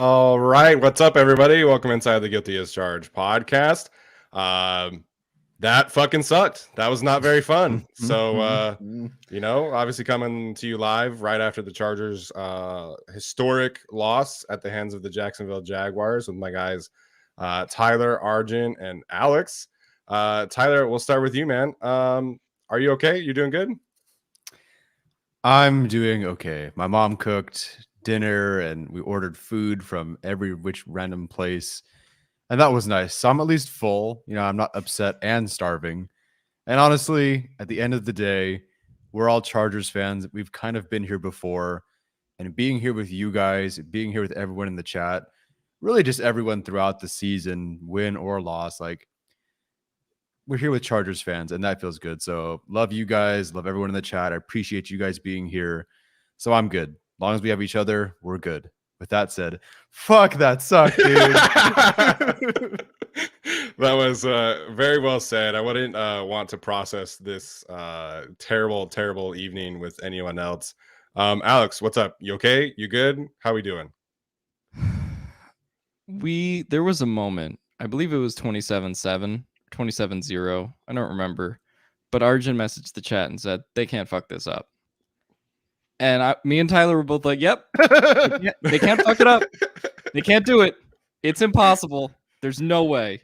All right, what's up, everybody? Welcome inside the Guilty as Charged podcast. That fucking sucked. That was not very fun. So, obviously coming to you live right after the Chargers' historic loss at the hands of the Jacksonville Jaguars with my guys Tyler, Arjun, and Alex. Tyler, we'll start with you, man. Are you okay? You doing good? I'm doing okay. My mom cooked dinner and we ordered food from every which random place. And that was nice. So I'm at least full. I'm not upset and starving. And honestly, at the end of the day, we're all Chargers fans. We've kind of been here before. And being here with you guys, being here with everyone in the chat, really just everyone throughout the season, win or loss, like we're here with Chargers fans, and that feels good. So love you guys, love everyone in the chat. I appreciate you guys being here. So I'm good. As long as we have each other, we're good. With that said, fuck that sucked, dude. That was very well said. I wouldn't want to process this terrible evening with anyone else. Alex, what's up? You okay? You good? How we doing? There was a moment, I believe it was 27-7, 27-0. I don't remember. But Arjun messaged the chat and said, they can't fuck this up. And me and Tyler were both like, yep, they can't fuck it up. They can't do it. It's impossible. There's no way.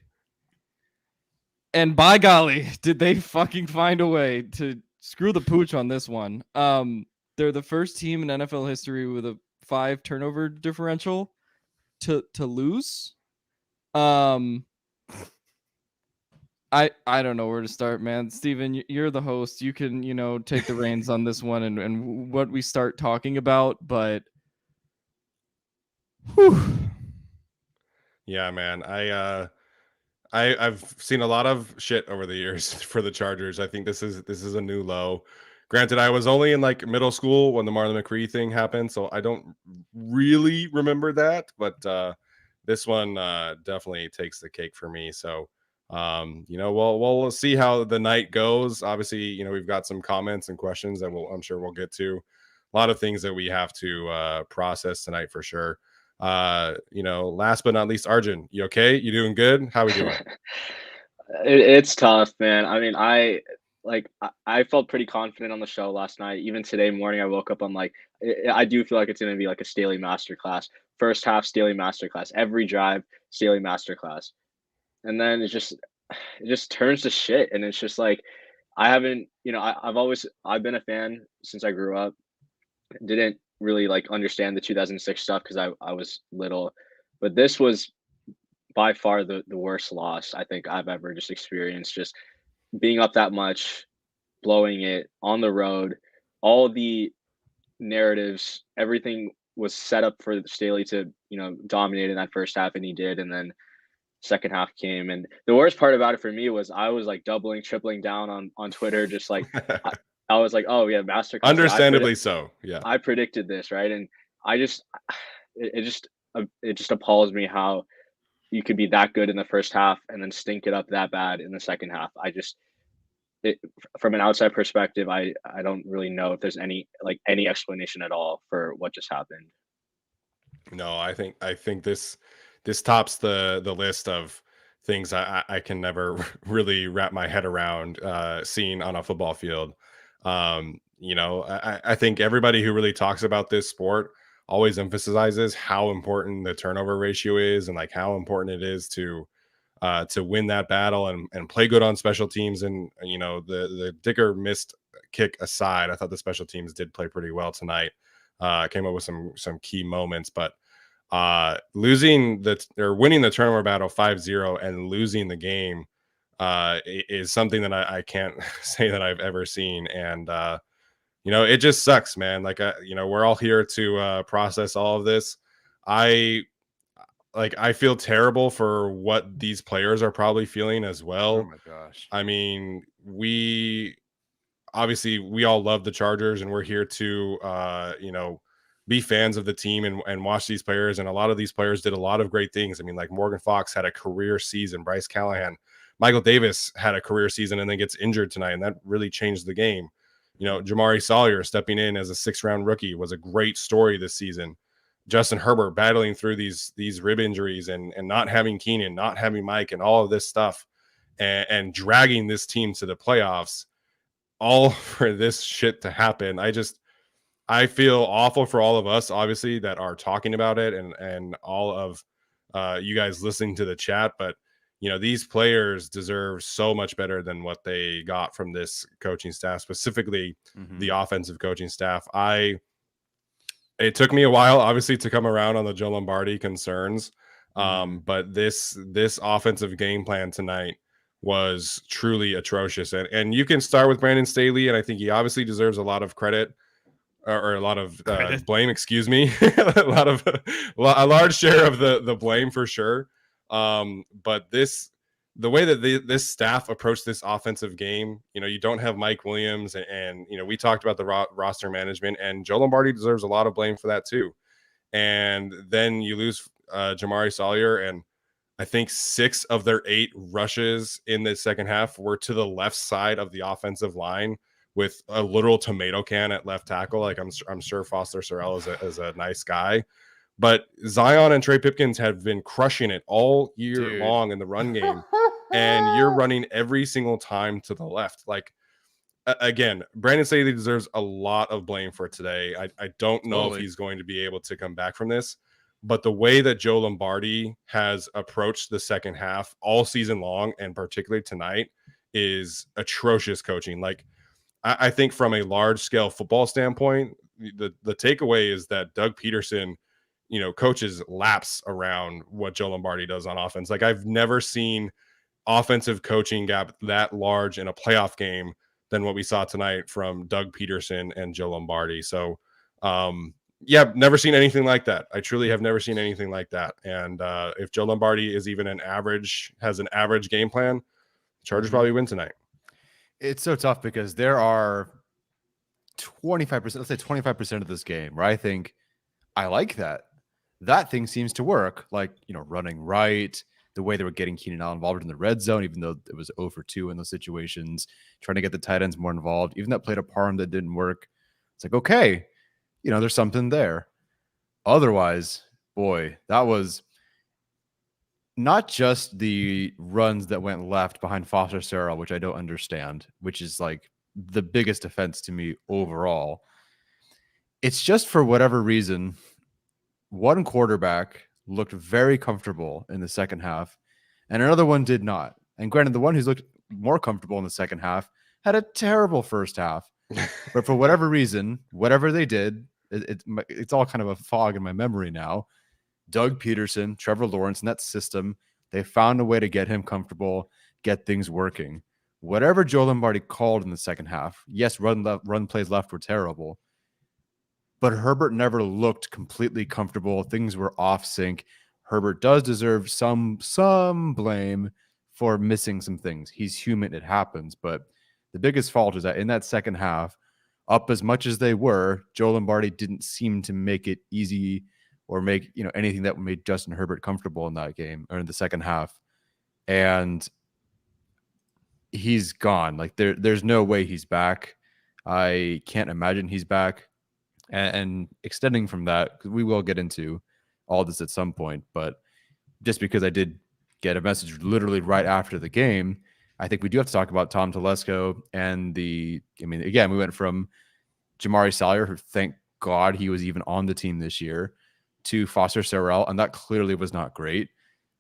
And by golly, did they fucking find a way to screw the pooch on this one. They're the first team in NFL history with a 5 turnover differential to lose. I don't know where to start, man. Steven, you're the host. You can, take the reins on this one and what we start talking about, but whew. Yeah, man. I've seen a lot of shit over the years for the Chargers. I think this is a new low. Granted, I was only in like middle school when the Marlon McCree thing happened, so I don't really remember that, but this one definitely takes the cake for me. So we'll see how the night goes. Obviously, we've got some comments and questions that I'm sure we'll get to. A lot of things that we have to process tonight for sure. Last but not least, Arjun, you okay? You doing good? How we doing? It's tough, man. I mean, I felt pretty confident on the show last night. Even today morning, I woke up. I'm like, I do feel like it's going to be like a Staley masterclass. First half, Staley masterclass. Every drive, Staley masterclass. And then it just turns to shit. And it's just like, I haven't, I've been a fan since I grew up. Didn't really like understand the 2006 stuff because I was little, but this was by far the worst loss I think I've ever just experienced. Just being up that much, blowing it on the road, all the narratives, everything was set up for Staley to, dominate in that first half, and he did. And then second half came, and the worst part about it for me was I was like doubling, tripling down on Twitter, just like I was like, oh yeah, masterclass. Understandably so. Yeah, I predicted this, right? And it just appalls me how you could be that good in the first half and then stink it up that bad in the second half. From an outside perspective, I don't really know if there's any explanation at all for what just happened. No, I think this tops the list of things I can never really wrap my head around seeing on a football field. I think everybody who really talks about this sport always emphasizes how important the turnover ratio is and like how important it is to win that battle and play good on special teams. And the Dicker missed kick aside, I thought the special teams did play pretty well tonight. Came up with some key moments, but winning the turnover battle 5-0 and losing the game is something that I can't say that I've ever seen. And it just sucks, man. Like we're all here to process all of this. I feel terrible for what these players are probably feeling as well. Oh my gosh. I mean, we all love the Chargers, and we're here to be fans of the team and watch these players. And a lot of these players did a lot of great things. I mean, like Morgan Fox had a career season, Bryce Callahan, Michael Davis had a career season and then gets injured tonight, and that really changed the game. Jamari Sawyer stepping in as a 6th-round rookie was a great story this season. Justin Herbert battling through these rib injuries and not having Keenan, not having Mike, and all of this stuff, and dragging this team to the playoffs, all for this shit to happen. I feel awful for all of us, obviously, that are talking about it, and all of you guys listening to the chat. But these players deserve so much better than what they got from this coaching staff, specifically the offensive coaching staff. It took me a while, obviously, to come around on the Joe Lombardi concerns, but this offensive game plan tonight was truly atrocious. And you can start with Brandon Staley, and I think he obviously deserves a lot of credit. Or a lot of blame, excuse me, a large share of the blame for sure. But the way that this staff approached this offensive game, you don't have Mike Williams, and we talked about the roster management, and Joe Lombardi deserves a lot of blame for that too. And then you lose Jamari Sawyer, and I think 6 of their 8 rushes in the second half were to the left side of the offensive line, with a literal tomato can at left tackle. Like I'm sure Foster Sarell is a nice guy, but Zion and Trey Pipkins have been crushing it all year long in the run game, and you're running every single time to the left. Like again, Brandon Staley deserves a lot of blame for today. I don't know if he's going to be able to come back from this, but the way that Joe Lombardi has approached the second half all season long, and particularly tonight, is atrocious coaching. Like, I think from a large scale football standpoint, the takeaway is that Doug Pederson, coaches laps around what Joe Lombardi does on offense. Like, I've never seen offensive coaching gap that large in a playoff game than what we saw tonight from Doug Pederson and Joe Lombardi. So, never seen anything like that. I truly have never seen anything like that. And if Joe Lombardi is even has an average game plan, Chargers probably win tonight. It's so tough because there are 25%, let's say 25% of this game where I think I like that. That thing seems to work, like, running right, the way they were getting Keenan Allen involved in the red zone, even though it was 0 for 2 in those situations, trying to get the tight ends more involved, even that played a parm that didn't work. It's like, okay, there's something there. Otherwise, boy, that was not just the runs that went left behind Foster Sarell, which I don't understand, which is like the biggest offense to me overall. It's just, for whatever reason, one quarterback looked very comfortable in the second half, and another one did not. And granted, the one who's looked more comfortable in the second half had a terrible first half. But for whatever reason, whatever they did, it's all kind of a fog in my memory now. Doug Pederson, Trevor Lawrence, and that system, they found a way to get him comfortable, get things working. Whatever Joe Lombardi called in the second half, yes, run plays left were terrible, but Herbert never looked completely comfortable. Things were off sync. Herbert does deserve some blame for missing some things. He's human, it happens. But the biggest fault is that in that second half, up as much as they were, Joe Lombardi didn't seem to make it easy or make anything that made Justin Herbert comfortable in that game or in the second half. And he's gone. Like there's no way he's back. I can't imagine he's back. And extending from that, because we will get into all this at some point, but just because I did get a message literally right after the game, I think we do have to talk about Tom Telesco and again, we went from Jamari Sawyer, who thank God he was even on the team this year, to Foster Sarell, and that clearly was not great.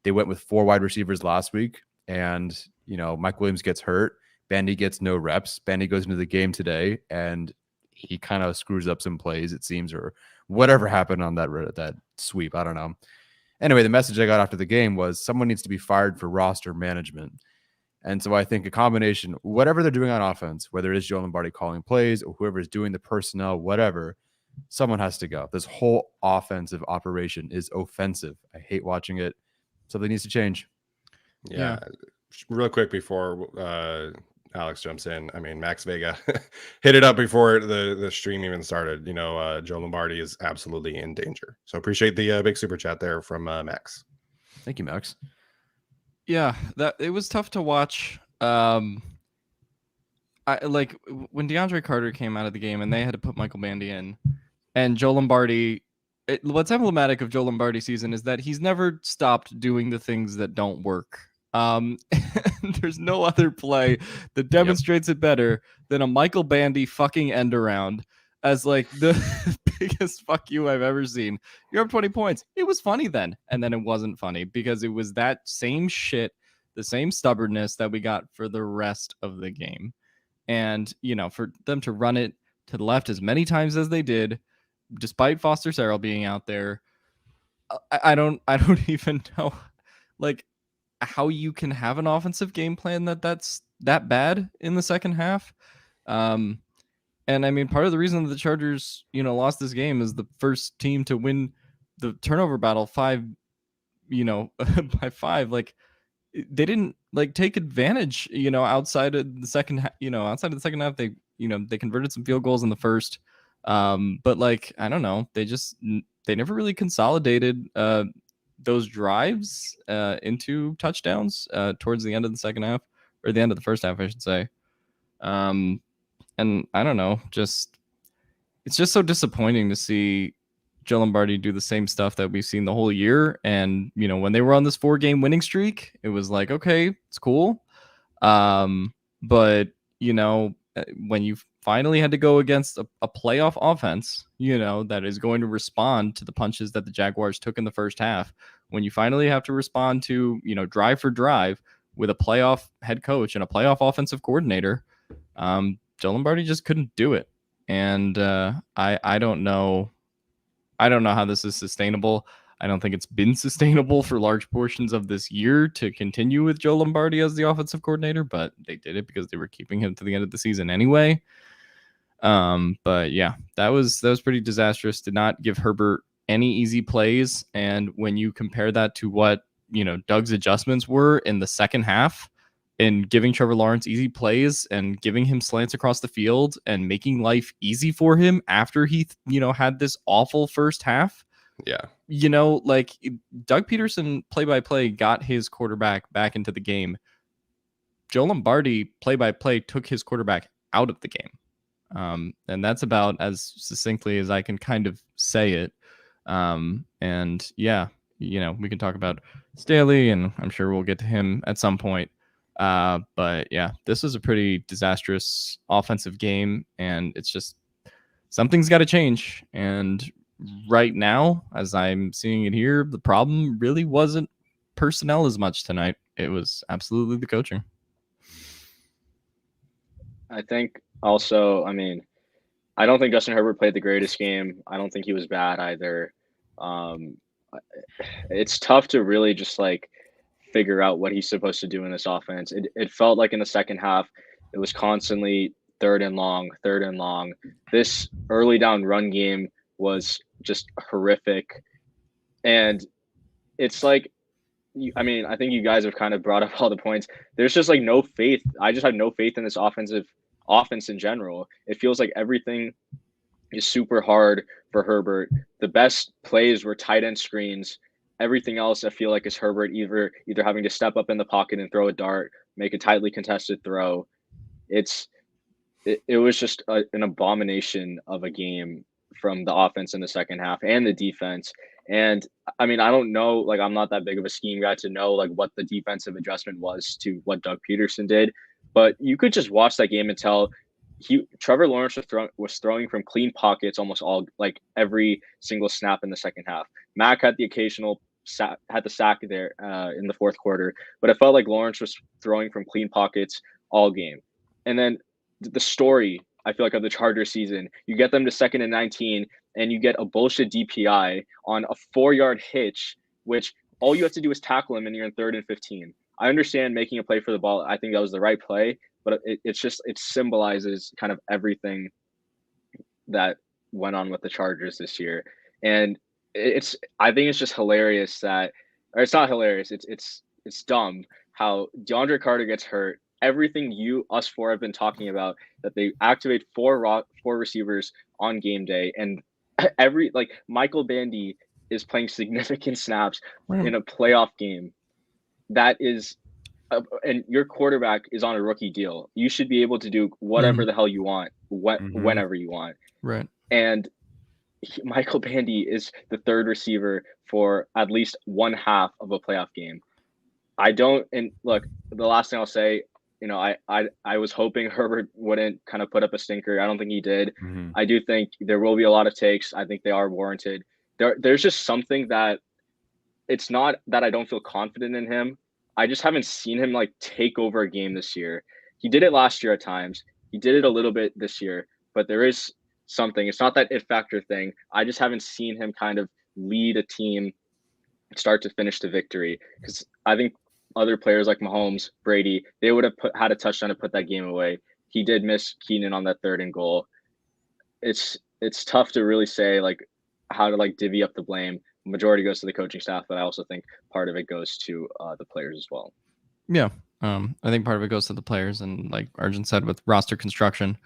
They went with 4 wide receivers last week, and Mike Williams gets hurt. Bandy gets no reps. Bandy goes into the game today, and he kind of screws up some plays, it seems, or whatever happened on that sweep. I don't know. Anyway, the message I got after the game was someone needs to be fired for roster management. And so I think a combination, whatever they're doing on offense, whether it is Joe Lombardi calling plays or whoever is doing the personnel, whatever, someone has to go. This whole offensive operation is offensive. I hate watching it. Something needs to change. Yeah. Real quick before Alex jumps in, Max Vega hit it up before the stream even started. Joe Lombardi is absolutely in danger. So appreciate the big super chat there from Max. Thank you, Max. Yeah, that it was tough to watch. I like when DeAndre Carter came out of the game and they had to put Michael Bandy in, and Joe Lombardi what's emblematic of Joe Lombardi's season is that he's never stopped doing the things that don't work. There's no other play that demonstrates it better than a Michael Bandy fucking end around as like the biggest fuck you I've ever seen. You're up 20 points. It was funny then, and then it wasn't funny because it was that same shit, the same stubbornness that we got for the rest of the game. And, for them to run it to the left as many times as they did, despite Foster Sarrell being out there, I don't even know like how you can have an offensive game plan that's that bad in the second half. And I mean, part of the reason the Chargers, lost this game is the first team to win the turnover battle by 5. Like, they didn't take advantage, outside of the second half. Outside of the second half, they converted some field goals in the first. But I don't know, they never really consolidated those drives into touchdowns towards the end of the second half, or the end of the first half, I should say. And I don't know, it's just so disappointing to see Joe Lombardi do the same stuff that we've seen the whole year. And, when they were on this 4-game winning streak, it was like, okay, it's cool. But, when you finally had to go against a playoff offense, that is going to respond to the punches that the Jaguars took in the first half, when you finally have to respond to, drive for drive with a playoff head coach and a playoff offensive coordinator, Joe Lombardi just couldn't do it. And I don't know. I don't know how this is sustainable. I don't think it's been sustainable for large portions of this year to continue with Joe Lombardi as the offensive coordinator, but they did it because they were keeping him to the end of the season anyway. But yeah, that was pretty disastrous. Did not give Herbert any easy plays. And when you compare that to what, Doug's adjustments were in the second half, in giving Trevor Lawrence easy plays and giving him slants across the field and making life easy for him after he, had this awful first half. Yeah. Doug Pederson play-by-play got his quarterback back into the game. Joe Lombardi play-by-play took his quarterback out of the game. And that's about as succinctly as I can kind of say it. And yeah, we can talk about Staley, and I'm sure we'll get to him at some point. But yeah, this was a pretty disastrous offensive game, and it's just something's got to change. And right now, as I'm seeing it here, the problem really wasn't personnel as much tonight. It was absolutely the coaching. I think also, I don't think Justin Herbert played the greatest game. I don't think he was bad either. It's tough to really just figure out what he's supposed to do in this offense. It felt like in the second half, it was constantly third and long. This early down run game was just horrific. And it's I think you guys have kind of brought up all the points. There's just no faith. I just have no faith in this offense in general. It feels like everything is super hard for Herbert. The best plays were tight end screens. Everything else I feel like is Herbert either having to step up in the pocket and throw a dart, make a tightly contested throw. It was just an abomination of a game from the offense in the second half and the defense. And I don't know, I'm not that big of a scheme guy to know what the defensive adjustment was to what Doug Pederson did, but you could just watch that game and tell Trevor Lawrence was throwing from clean pockets almost all every single snap in the second half. Mac had the occasional sack there in the fourth quarter, but it felt like Lawrence was throwing from clean pockets all game. And then the story, I feel like, of the Chargers season, you get them to 2nd and 19, and you get a bullshit DPI on a 4-yard hitch, which all you have to do is tackle him, and you're in 3rd and 15. I understand making a play for the ball. I think that was the right play, but it symbolizes kind of everything that went on with the Chargers this year. And I think it's just hilarious or it's not hilarious. It's dumb how DeAndre Carter gets hurt. Everything us four have been talking about, that they activate four receivers on game day, and Michael Bandy is playing significant snaps in a playoff game. That is, and your quarterback is on a rookie deal. You should be able to do whatever the hell you want, whenever you want. Right. And Michael Bandy is the third receiver for at least one half of a playoff game. And look, the last thing I'll say, I was hoping Herbert wouldn't kind of put up a stinker. I don't think he did. Mhm. I do think there will be a lot of takes. I think they are warranted. There's just something that it's not that I don't feel confident in him. I just haven't seen him like take over a game this year. He did it last year at times. He did it a little bit this year, but there is something. It's not that it factor thing. I just haven't seen him kind of lead a team start to finish to victory, because I think other players like Mahomes, Brady, they would have had a touchdown to put that game away. He did miss Keenan on that 3rd and goal. It's tough to really say like how to like divvy up the blame. Majority goes to the coaching staff, but I also think part of it goes to the players as well. Yeah. I think part of it goes to the players, and like Arjun said, with roster construction,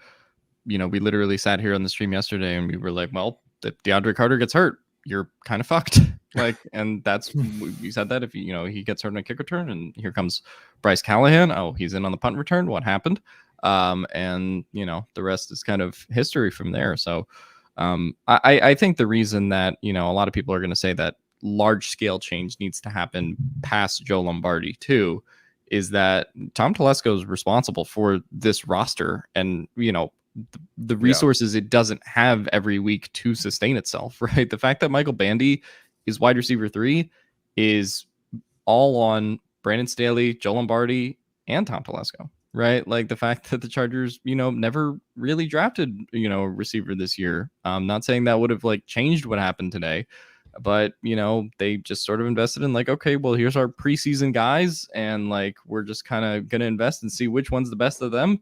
we literally sat here on the stream yesterday and we were like, well, if DeAndre Carter gets hurt, you're kind of fucked. Like, and that's, we said that if he gets hurt on a kick return, and here comes Bryce Callahan. Oh, he's in on the punt return. What happened? And the rest is kind of history from there. So I think the reason that, a lot of people are going to say that large scale change needs to happen past Joe Lombardi too, is that Tom Telesco is responsible for this roster, and, the resources it doesn't have every week to sustain itself, right? The fact that Michael Bandy is wide receiver 3 is all on Brandon Staley, Joe Lombardi, and Tom Telesco, right? Like the fact that the Chargers, never really drafted, a receiver this year. I'm not saying that would have like changed what happened today, but they just sort of invested in like, okay, well, here's our preseason guys, and like we're just kind of gonna invest and see which one's the best of them.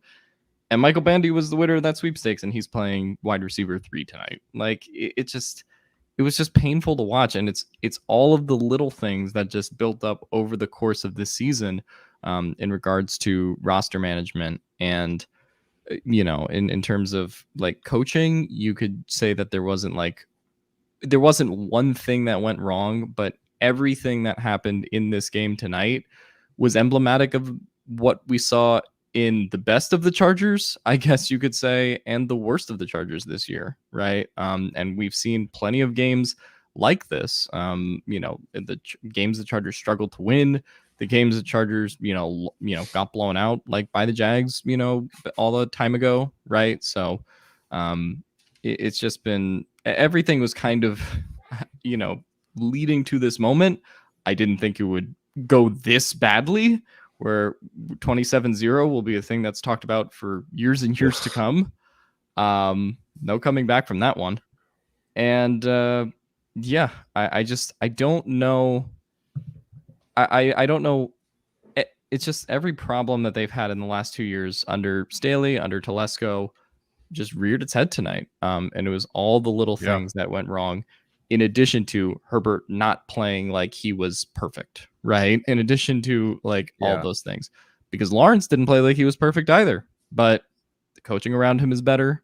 And Michael Bandy was the winner of that sweepstakes, and he's playing wide receiver 3 tonight. Like it was just painful to watch, and it's all of the little things that just built up over the course of this season, in regards to roster management. And in terms of like coaching, you could say that there wasn't one thing that went wrong, but everything that happened in this game tonight was emblematic of what we saw in the best of the Chargers, I guess you could say, and the worst of the Chargers this year, right? And we've seen plenty of games like this. The games the Chargers struggled to win, the games the Chargers, got blown out like by the Jags, all the time ago, right? So, it's just been, everything was kind of, leading to this moment. I didn't think it would go this badly, where 27-0 will be a thing that's talked about for years and years to come. No coming back from that one. And I don't know. I don't know. It's just every problem that they've had in the last 2 years under Staley, under Telesco, just reared its head tonight. And it was all the little things that went wrong, in addition to Herbert not playing like he was perfect, right? In addition to like all those things, because Lawrence didn't play like he was perfect either, but the coaching around him is better.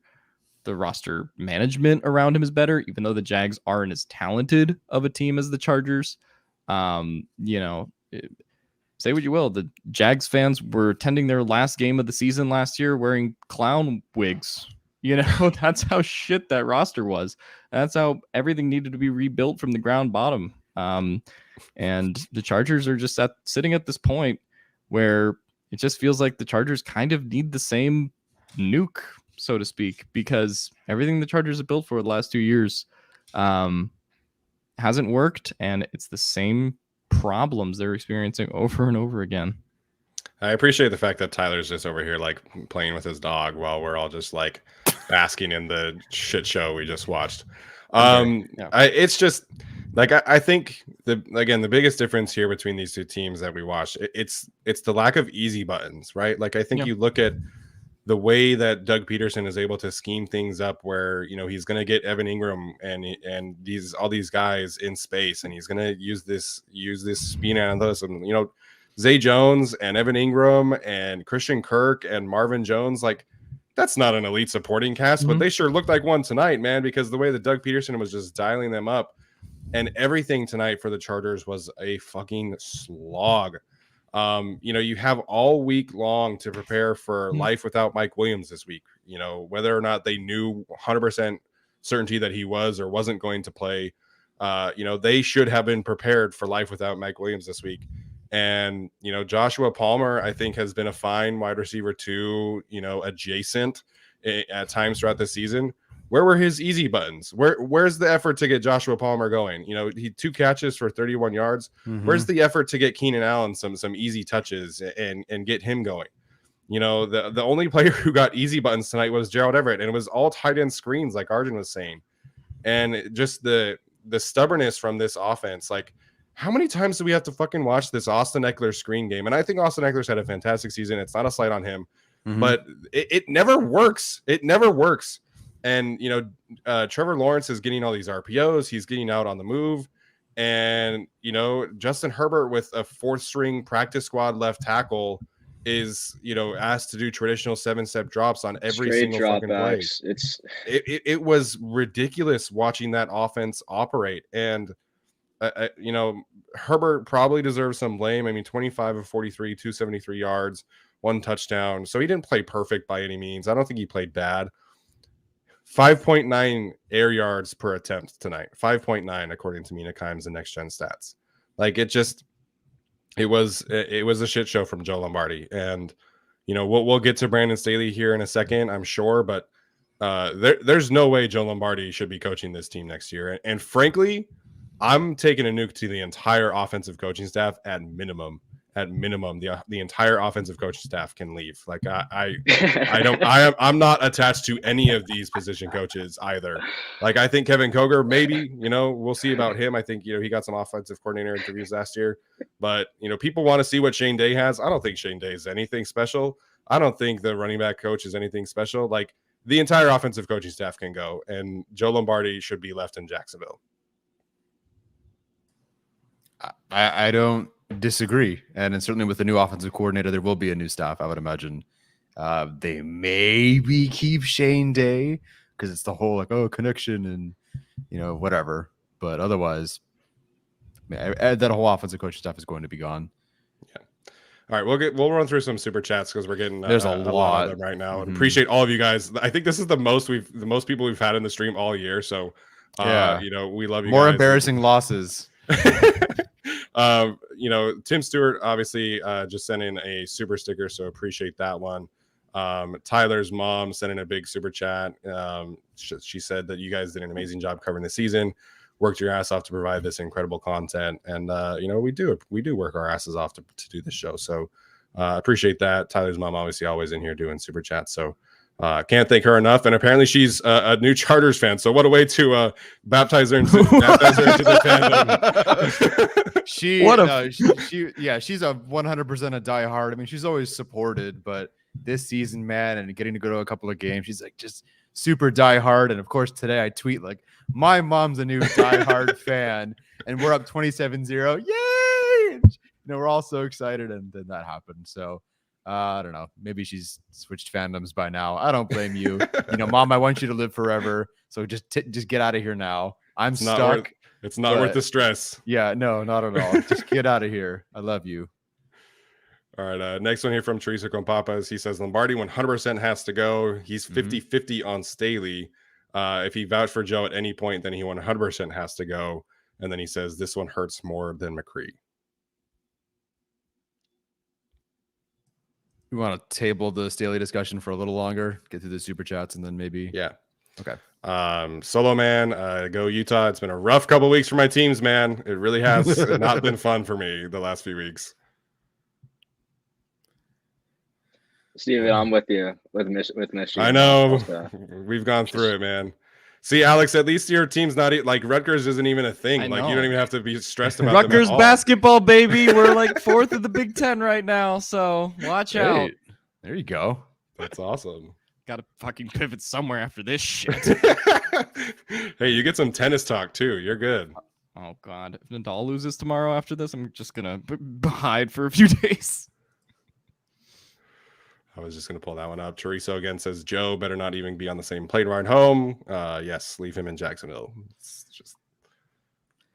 The roster management around him is better, even though the Jags aren't as talented of a team as the Chargers. Say what you will, the Jags fans were attending their last game of the season last year wearing clown wigs. That's how shit that roster was. That's how everything needed to be rebuilt from the ground bottom. And the Chargers are just sitting at this point where it just feels like the Chargers kind of need the same nuke, so to speak, because everything the Chargers have built for the last 2 years hasn't worked, and it's the same problems they're experiencing over and over again. I appreciate the fact that Tyler's just over here like playing with his dog while we're all just like basking in the shit show we just watched. It's just like I think the biggest difference here between these two teams that we watched, it's the lack of easy buttons, right? Like I think you look at the way that Doug Pederson is able to scheme things up, where he's going to get Evan Ingram and all these guys in space, and he's going to use this speed analysis, and Zay Jones and Evan Ingram and Christian Kirk and Marvin Jones, like that's not an elite supporting cast, but they sure looked like one tonight, man, because the way that Doug Pederson was just dialing them up, and everything tonight for the Chargers was a fucking slog. You have all week long to prepare for life without Mike Williams this week, whether or not they knew 100% certainty that he was or wasn't going to play. They should have been prepared for life without Mike Williams this week. And, Joshua Palmer, I think, has been a fine wide receiver too, adjacent at times throughout the season. Where were his easy buttons? Where's the effort to get Joshua Palmer going? He 2 catches for 31 yards. Mm-hmm. Where's the effort to get Keenan Allen some easy touches and get him going? The only player who got easy buttons tonight was Gerald Everett, and it was all tight end screens, like Arjun was saying. And just the stubbornness from this offense, like, how many times do we have to fucking watch this Austin Eckler screen game? And I think Austin Eckler's had a fantastic season. It's not a slight on him, but it never works. It never works. And, Trevor Lawrence is getting all these RPOs. He's getting out on the move. And, Justin Herbert with a 4th string practice squad left tackle is, asked to do traditional 7-step drops on every single fucking play. It was ridiculous watching that offense operate. And, Herbert probably deserves some blame. I mean, 25 of 43, 273 yards, 1 touchdown. So he didn't play perfect by any means. I don't think he played bad. 5.9 air yards per attempt tonight. 5.9 according to Mina Kimes and Next Gen Stats. Like, it was a shit show from Joe Lombardi. And we'll get to Brandon Staley here in a second, I'm sure, but there's no way Joe Lombardi should be coaching this team next year. And frankly, I'm taking a nuke to the entire offensive coaching staff at minimum. At minimum, the entire offensive coaching staff can leave. Like, I'm not attached to any of these position coaches either. Like, I think Kevin Koger, maybe, we'll see about him. I think, he got some offensive coordinator interviews last year, but, people want to see what Shane Day has. I don't think Shane Day is anything special. I don't think the running back coach is anything special. Like, the entire offensive coaching staff can go, and Joe Lombardi should be left in Jacksonville. I don't disagree, and certainly with the new offensive coordinator, there will be a new staff. I would imagine they maybe keep Shane Day because it's the whole connection and whatever. But otherwise, that whole offensive coaching staff is going to be gone. Yeah. All right, we'll run through some super chats because we're getting there's a lot of them right now. And appreciate all of you guys. I think this is the most people we've had in the stream all year. So we love you. More guys. embarrassing losses. Tim Stewart obviously just sent in a super sticker, so appreciate that one. Tyler's mom sent in a big super chat. She said that you guys did an amazing job covering the season, worked your ass off to provide this incredible content, and we do work our asses off to do this show. So appreciate that. Tyler's mom obviously always in here doing super chats, so can't thank her enough. And apparently she's a new Chargers fan. So what a way to baptize her into the fandom. She's a 100% a diehard. I mean, she's always supported, but this season, man, and getting to go to a couple of games, she's like just super diehard. And of course, today I tweet like, my mom's a new diehard fan, and we're up 27-0. Yay! We're all so excited, and then that happened. So I don't know. Maybe she's switched fandoms by now. I don't blame you. Mom, I want you to live forever. So just get out of here now. I'm stuck. It's not worth the stress. Yeah, no, not at all. Just get out of here. I love you. All right. Next one here from Teresa Compapas. He says Lombardi 100% has to go. He's 50-50 on Staley. If he vouched for Joe at any point, then he 100% has to go. And then he says this one hurts more than McCree. We want to table the Staley discussion for a little longer, get through the super chats, and then maybe. Yeah. Okay. Solo man, go Utah. It's been a rough couple weeks for my teams, man. It really has not been fun for me the last few weeks. Steven, I'm with you with Michigan. I know. We've gone through it, man. See, Alex, at least your team's not like Rutgers isn't even a thing. Like, you don't even have to be stressed about Rutgers basketball, baby. We're like 4th of the Big Ten right now, so watch out. There you go. That's awesome. Got to fucking pivot somewhere after this shit. Hey, you get some tennis talk too. You're good. Oh God, if Nadal loses tomorrow after this, I'm just gonna hide for a few days. I was just going to pull that one up. Chorizo again says, Joe better not even be on the same plane ride home. Yes, leave him in Jacksonville. It's just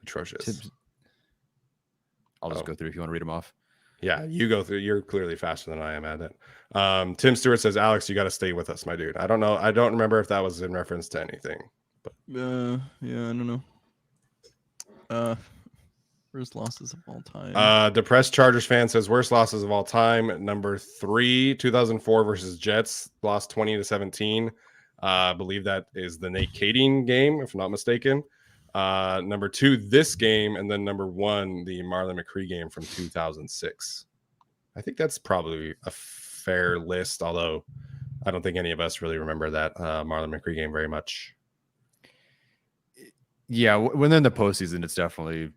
atrocious. I'll just go through if you want to read them off. Yeah, you go through. You're clearly faster than I am at it. Tim Stewart says, Alex, you got to stay with us, my dude. I don't know. I don't remember if that was in reference to anything. But Yeah, I don't know. Worst losses of all time. Depressed Chargers fan says worst losses of all time. Number 3, 2004 versus Jets, lost 20-17. I believe that is the Nate Kading game, if I'm not mistaken. Number 2, this game, and then number 1, the Marlon McCree game from 2006. I think that's probably a fair list, although I don't think any of us really remember that Marlon McCree game very much. Yeah, when they're in the postseason, it's definitely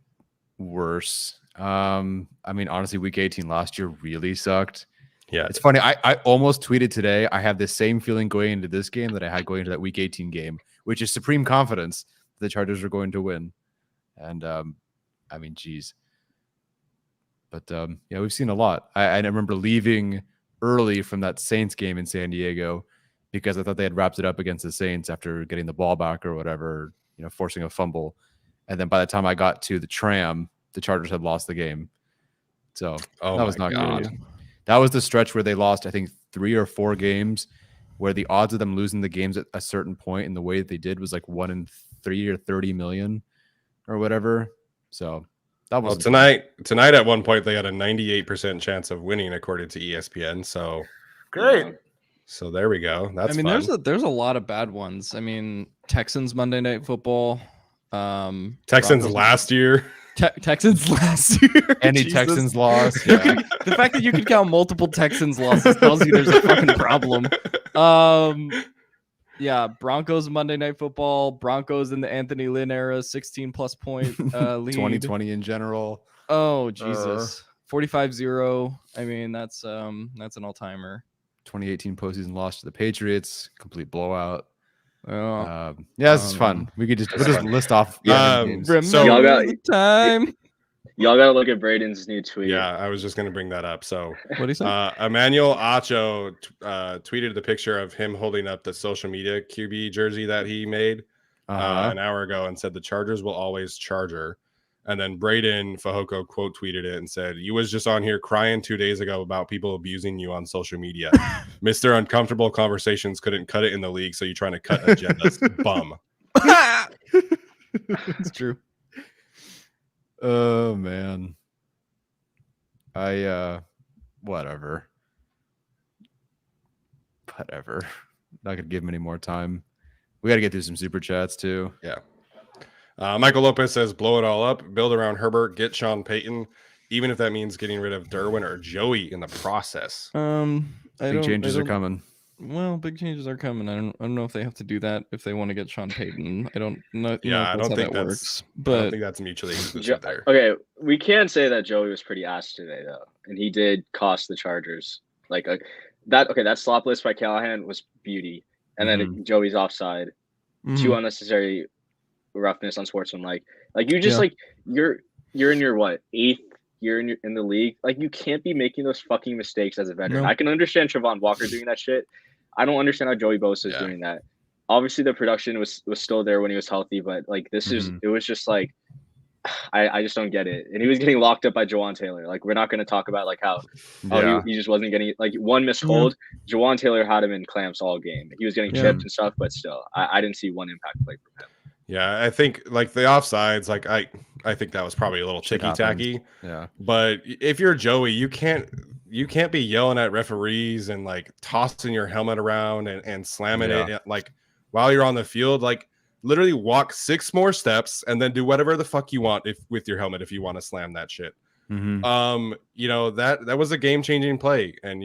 worse. I mean, honestly, week 18 last year really sucked. Yeah, it's funny. I almost tweeted today. I have the same feeling going into this game that I had going into that week 18 game, which is supreme confidence that the Chargers are going to win. And I mean, geez. But yeah, we've seen a lot. I remember leaving early from that Saints game in San Diego because I thought they had wrapped it up against the Saints after getting the ball back or whatever, forcing a fumble. And then by the time I got to the tram, the Chargers had lost the game. So that was not good. That was the stretch where they lost, I think, 3 or 4 games where the odds of them losing the games at a certain point in the way that they did was like 1 in 3 or 30 million or whatever. So that was tonight at one point they had a 98% chance of winning according to ESPN. So great. So there we go. That's fun. There's a lot of bad ones. I mean, Texans Monday Night Football. Texans last year. Texans last year. Any Texans loss. Yeah. The fact that you could count multiple Texans losses tells you there's a fucking problem. Yeah, Broncos Monday Night Football. Broncos in the Anthony Lynn era, 16+ point lead. 2020 in general. Oh Jesus, 45-0. I mean, that's an all-timer. 2018 postseason loss to the Patriots, complete blowout. Yeah, this is fun. We'll just list off. So y'all gotta look at Braden's new tweet. Yeah, I was just gonna bring that up. So what do you say? Emmanuel Acho tweeted the picture of him holding up the social media QB jersey that he made an hour ago and said the Chargers will always Charger. And then Braden Fajoko quote tweeted it and said, "You was just on here crying 2 days ago about people abusing you on social media. Mr. Uncomfortable Conversations couldn't cut it in the league, so you're trying to cut agendas, bum." It's true. Oh man. Whatever. Not gonna give him any more time. We got to get through some super chats too. Yeah. Michael Lopez says, "Blow it all up, build around Herbert, get Sean Payton, even if that means getting rid of Derwin or Joey in the process." Big changes are coming. Well, big changes are coming. I don't know if they have to do that if they want to get Sean Payton. I don't know. Yeah, I don't think that works. But I don't think that's mutually exclusive there. Okay, we can say that Joey was pretty ass today though, and he did cost the Chargers. Like that. Okay, that slop list by Callahan was beauty, and then Joey's offside, 2 unnecessary roughness on sportsmanlike. Like you just you're in your 8th year in the league. Like you can't be making those fucking mistakes as a veteran. No. I can understand Trevon Walker doing that shit. I don't understand how Joey Bosa is doing that. Obviously the production was still there when he was healthy, but like it was just like I just don't get it. And he was getting locked up by Jawan Taylor. Like we're not going to talk about like how he just wasn't getting like one missed hold. Jawan Taylor had him in clamps all game. He was getting chipped and stuff, but still I didn't see one impact play from him. Yeah, I think like the offsides, like I think that was probably a little ticky-tacky. Yeah. But if you're Joey, you can't be yelling at referees and like tossing your helmet around and slamming it like while you're on the field. Like literally walk 6 more steps and then do whatever the fuck you want with your helmet if you want to slam that shit. That was a game-changing play. And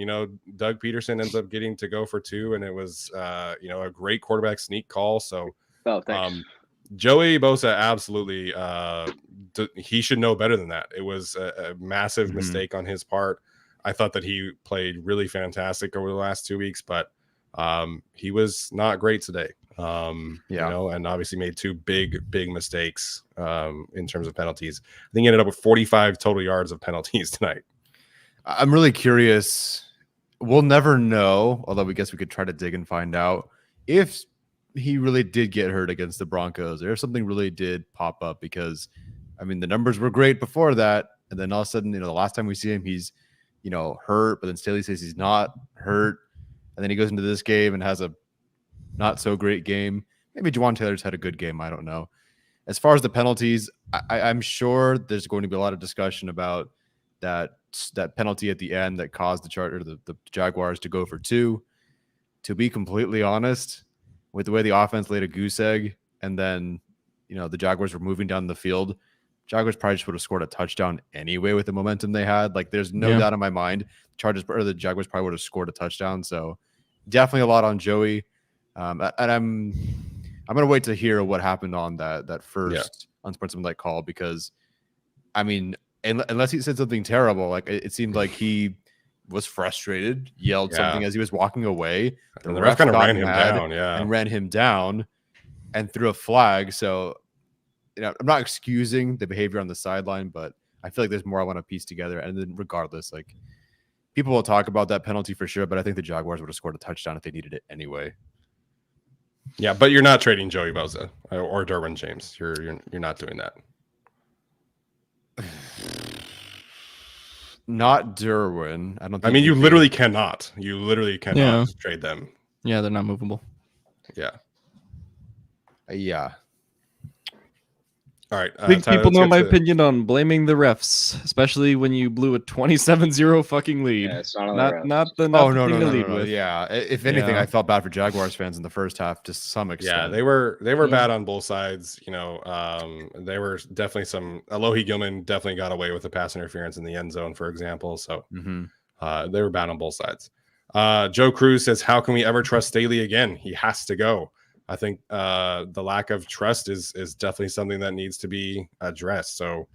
Doug Pederson ends up getting to go for 2, and it was a great quarterback sneak call. So thanks. Joey Bosa absolutely he should know better than that. It was a massive mistake on his part. I thought that he played really fantastic over the last 2 weeks, but he was not great today. And obviously made 2 big mistakes in terms of penalties. I think he ended up with 45 total yards of penalties tonight. I'm really curious. We'll never know, although we guess we could try to dig and find out if he really did get hurt against the Broncos, or if something really did pop up, because I mean the numbers were great before that, and then all of a sudden, the last time we see him, he's hurt, but then Staley says he's not hurt, and then he goes into this game and has a not so great game. Maybe Juwan Taylor's had a good game. I don't know. As far as the penalties, I'm sure there's going to be a lot of discussion about that penalty at the end that caused the Jaguars to go for 2. To be completely honest, with the way the offense laid a goose egg, and then the Jaguars were moving down the field, Jaguars probably just would have scored a touchdown anyway with the momentum they had. Like, there's no doubt in my mind, the Jaguars probably would have scored a touchdown. So definitely a lot on Joey. And I'm gonna wait to hear what happened on that first unsportsmanlike call, because I mean, unless he said something terrible, like it seemed like he was frustrated, yelled something as he was walking away. The ref kind of ran him down, and ran him down and threw a flag. So I'm not excusing the behavior on the sideline, but I feel like there's more I want to piece together. And then regardless, like, people will talk about that penalty for sure, but I think the Jaguars would have scored a touchdown if they needed it anyway. Yeah, but you're not trading Joey Bosa or Derwin James. You're not doing that. Not Derwin. I don't think. I mean, you literally cannot. You literally cannot trade them. Yeah, they're not movable. Yeah. Yeah. All right. I think people know my opinion on blaming the refs, especially when you blew a 27-0 fucking lead. Yeah, it's not not the thing to lead with. Yeah. If anything, I felt bad for Jaguars fans in the first half to some extent. Yeah, they were bad on both sides. They were definitely Alohi Gilman definitely got away with the pass interference in the end zone, for example. So they were bad on both sides. Joe Cruz says, "How can we ever trust Staley again? He has to go." I think the lack of trust is definitely something that needs to be addressed. So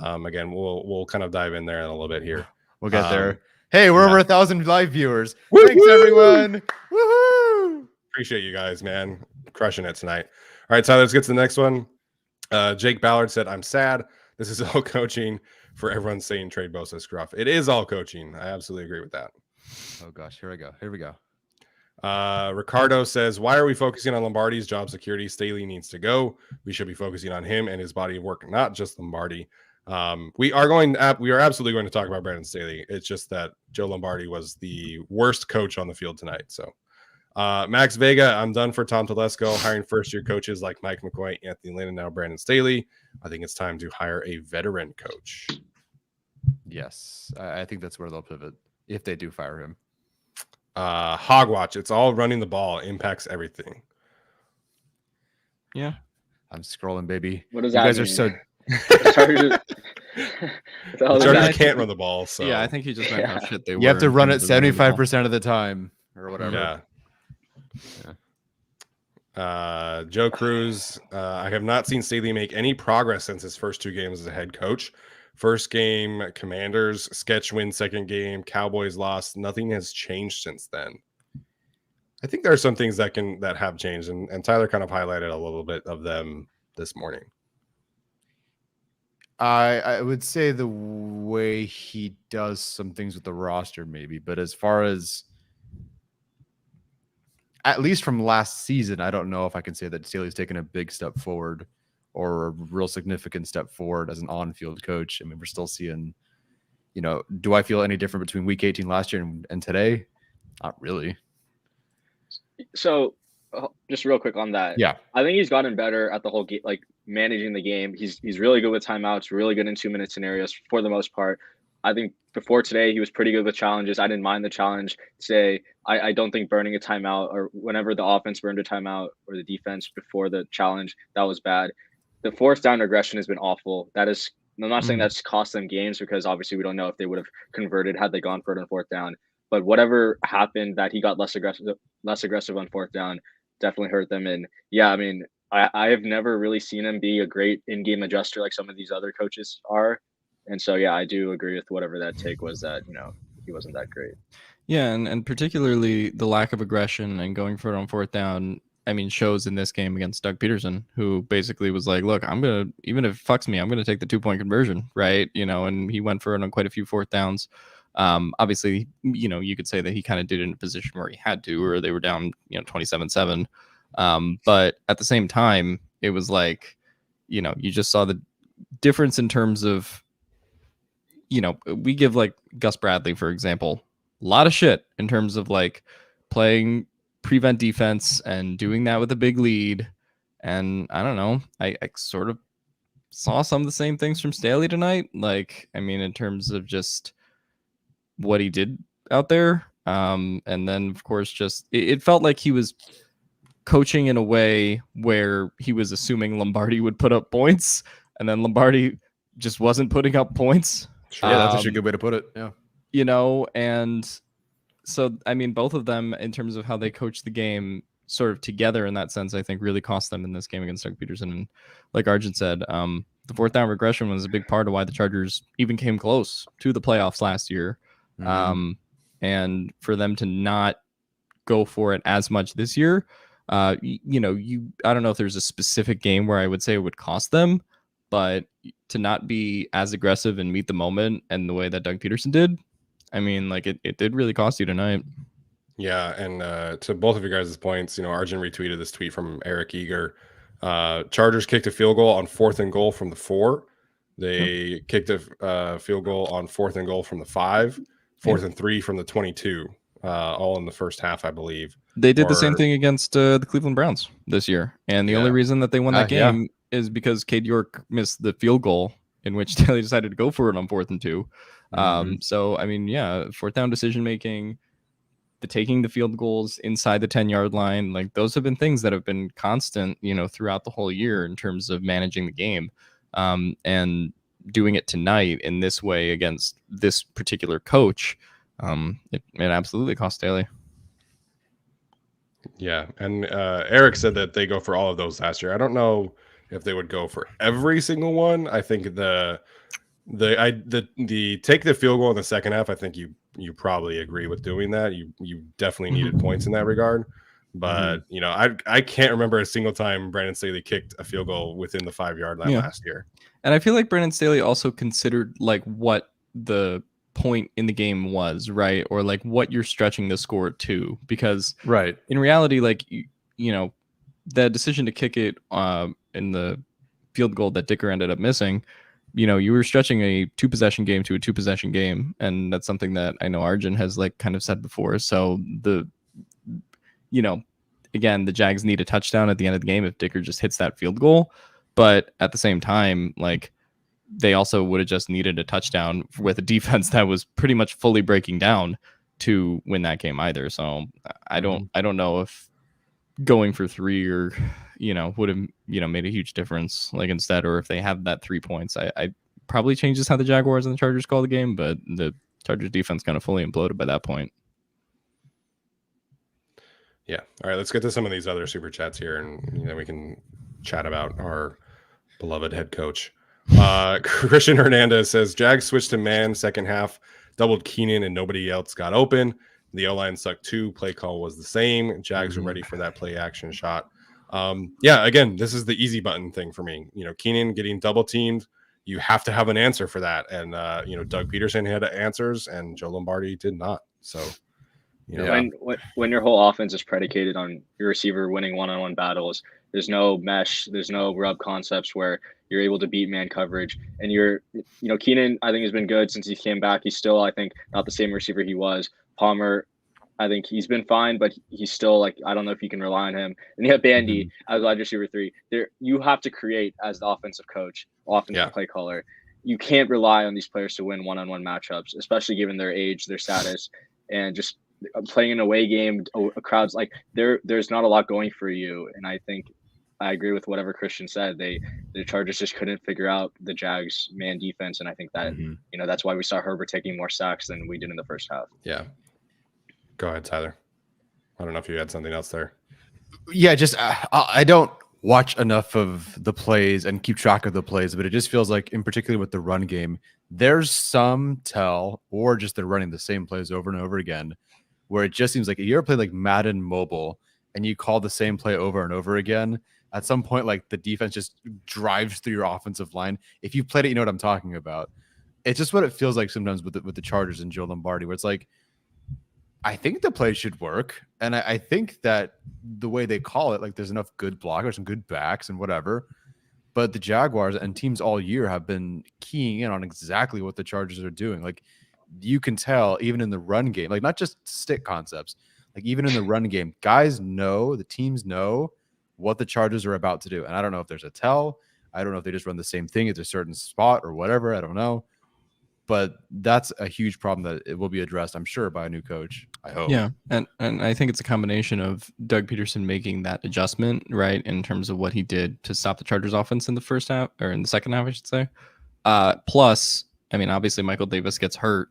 again, we'll kind of dive in there in a little bit here. We'll get there. Hey, we're over 1,000 live viewers. Woo-hoo! Thanks, everyone. Woohoo! Appreciate you guys, man. Crushing it tonight. All right, Tyler, let's get to the next one. Jake Ballard said, "I'm sad. This is all coaching for everyone saying trade Bosa scruff." It is all coaching. I absolutely agree with that. Oh gosh, here we go. Ricardo says, "Why are we focusing on Lombardi's job security? Staley needs to go. We should be focusing on him and his body of work, not just Lombardi." We are absolutely going to talk about Brandon Staley. It's just that Joe Lombardi was the worst coach on the field tonight. So Max Vega, "I'm done for Tom Telesco hiring first-year coaches like Mike McCoy, Anthony Lynn, and now Brandon Staley. I think it's time to hire a veteran coach." Yes, I think that's where they'll pivot if they do fire him. Hogwatch, "It's all running the ball impacts everything." Yeah, I'm scrolling, baby. What does you that guys mean? are so The Chargers can't run the ball, so yeah, I think he just meant how shit they were. You have to run it in terms of running the ball. 75% of the time or whatever. Yeah. Joe Cruz, "I have not seen Staley make any progress since his first 2 games as a head coach. First game, Commanders, sketch win. Second game, Cowboys lost. Nothing has changed since then." I think there are some things that have changed, and Tyler kind of highlighted a little bit of them this morning. I would say the way he does some things with the roster, maybe, but as far as at least from last season, I don't know if I can say that Staley's taken a big step forward or a real significant step forward as an on-field coach. I mean, we're still seeing, do I feel any different between week 18 last year and today? Not really. So just real quick on that. Yeah. I think he's gotten better at the whole game, like managing the game. He's really good with timeouts, really good in 2-minute scenarios for the most part. I think before today, he was pretty good with challenges. I didn't mind the challenge. I don't think burning a timeout or whenever the offense burned a timeout or the defense before the challenge, that was bad. The fourth down regression has been awful. I'm not saying that's cost them games, because obviously we don't know if they would have converted had they gone for it on fourth down. But whatever happened that he got less aggressive on fourth down definitely hurt them. And yeah, I mean, I have never really seen him be a great in-game adjuster like some of these other coaches are. And so, yeah, I do agree with whatever that take was, that, he wasn't that great. Yeah, and particularly the lack of aggression and going for it on fourth down, I mean, shows in this game against Doug Pederson, who basically was like, "Look, even if it fucks me, I'm going to take the 2-point conversion," right? And he went for it on quite a few fourth downs. Obviously, you could say that he kind of did it in a position where he had to, or they were down, 27-7. But at the same time, it was like, you just saw the difference in terms of, we give like Gus Bradley, for example, a lot of shit in terms of like playing prevent defense and doing that with a big lead. And I don't know, I sort of saw some of the same things from Staley tonight. Like, I mean, in terms of just what he did out there. And then, of course, just it felt like he was coaching in a way where he was assuming Lombardi would put up points, and then Lombardi just wasn't putting up points. Sure. Yeah, that's actually a good way to put it. Yeah. You know, and so, I mean, both of them, in terms of how they coach the game sort of together in that sense, I think really cost them in this game against Doug Pederson. And like Arjun said, the fourth down regression was a big part of why the Chargers even came close to the playoffs last year. And for them to not go for it as much this year, I don't know if there's a specific game where I would say it would cost them, but to not be as aggressive and meet the moment and the way that Doug Pederson did, I mean, like it did really cost you tonight. Yeah, and to both of you guys' points, Arjun retweeted this tweet from Eric Eager. Chargers kicked a field goal on 4th and goal from the 4. They kicked a field goal on 4th and goal from the 5, 4th and 3 from the 22, all in the first half, I believe. They did the same thing against the Cleveland Browns this year. And the only reason that they won that game is because Cade York missed the field goal in which Staley decided to go for it on 4th and 2. So, I mean, yeah, 4th down decision making, the taking the field goals inside the 10-yard line, like those have been things that have been constant, throughout the whole year in terms of managing the game. And doing it tonight in this way against this particular coach, it absolutely cost Staley. Yeah, and Eric said that they go for all of those last year. I don't know if they would go for every single one. I think the take the field goal in the second half, I think you probably agree with doing that. You definitely needed points in that regard. But I can't remember a single time Brandon Staley kicked a field goal within the 5-yard line last year. And I feel like Brandon Staley also considered like what the point in the game was, right? Or like what you're stretching the score to, because in reality, like the decision to kick it in the field goal that Dicker ended up missing, you were stretching a 2-possession game to a 2-possession game, and that's something that I know Arjun has like kind of said before. So again, the Jags need a touchdown at the end of the game if Dicker just hits that field goal, but at the same time, like they also would have just needed a touchdown with a defense that was pretty much fully breaking down to win that game either. So I don't know if going for 3 or would have made a huge difference like instead, or if they have that 3 points, I probably changes how the Jaguars and the Chargers call the game, but the Chargers defense kind of fully imploded by that point. Yeah. All right, let's get to some of these other super chats here, and we can chat about our beloved head coach. Christian Hernandez says Jags switched to man second half, doubled Keenan and nobody else got open. The O-line sucked too. Play call was the same. Jags were ready for that play action shot. Again, this is the easy button thing for me. Keenan getting double teamed, you have to have an answer for that. And Doug Pederson had answers and Joe Lombardi did not. So when your whole offense is predicated on your receiver winning one-on-one battles, there's no mesh, there's no rub concepts where you're able to beat man coverage. And Keenan, I think, has been good since he came back. He's still, I think, not the same receiver he was. Palmer, I think he's been fine, but he's still like, I don't know if you can rely on him. And you have Bandy as wide receiver 3. You have to create as the offensive coach, play caller. You can't rely on these players to win one-on-one matchups, especially given their age, their status, and just playing an away game. A crowd's like there's not a lot going for you. And I think I agree with whatever Christian said. The Chargers just couldn't figure out the Jags man defense, and I think that that's why we saw Herbert taking more sacks than we did in the first half. Yeah. Go ahead, Tyler. I don't know if you had something else there. Yeah, just I don't watch enough of the plays and keep track of the plays, but it just feels like, in particular with the run game, there's some tell, or just they're running the same plays over and over again, where it just seems like if you ever play like Madden Mobile and you call the same play over and over again, at some point, like the defense just drives through your offensive line. If you've played it, you know what I'm talking about. It's just what it feels like sometimes with the Chargers and Joe Lombardi, where it's like, I think the play should work. And I think that the way they call it, like there's enough good blockers and good backs and whatever. But the Jaguars and teams all year have been keying in on exactly what the Chargers are doing. Like you can tell even in the run game, like not just stick concepts, like even in the run game, guys know, the teams know what the Chargers are about to do. And I don't know if there's a tell. I don't know if they just run the same thing at a certain spot or whatever. I don't know. But that's a huge problem that it will be addressed, I'm sure, by a new coach. I hope. Yeah, and I think it's a combination of Doug Pederson making that adjustment, right, in terms of what he did to stop the Chargers offense in the first half, or in the second half, I should say. Plus, I mean, obviously Michael Davis gets hurt,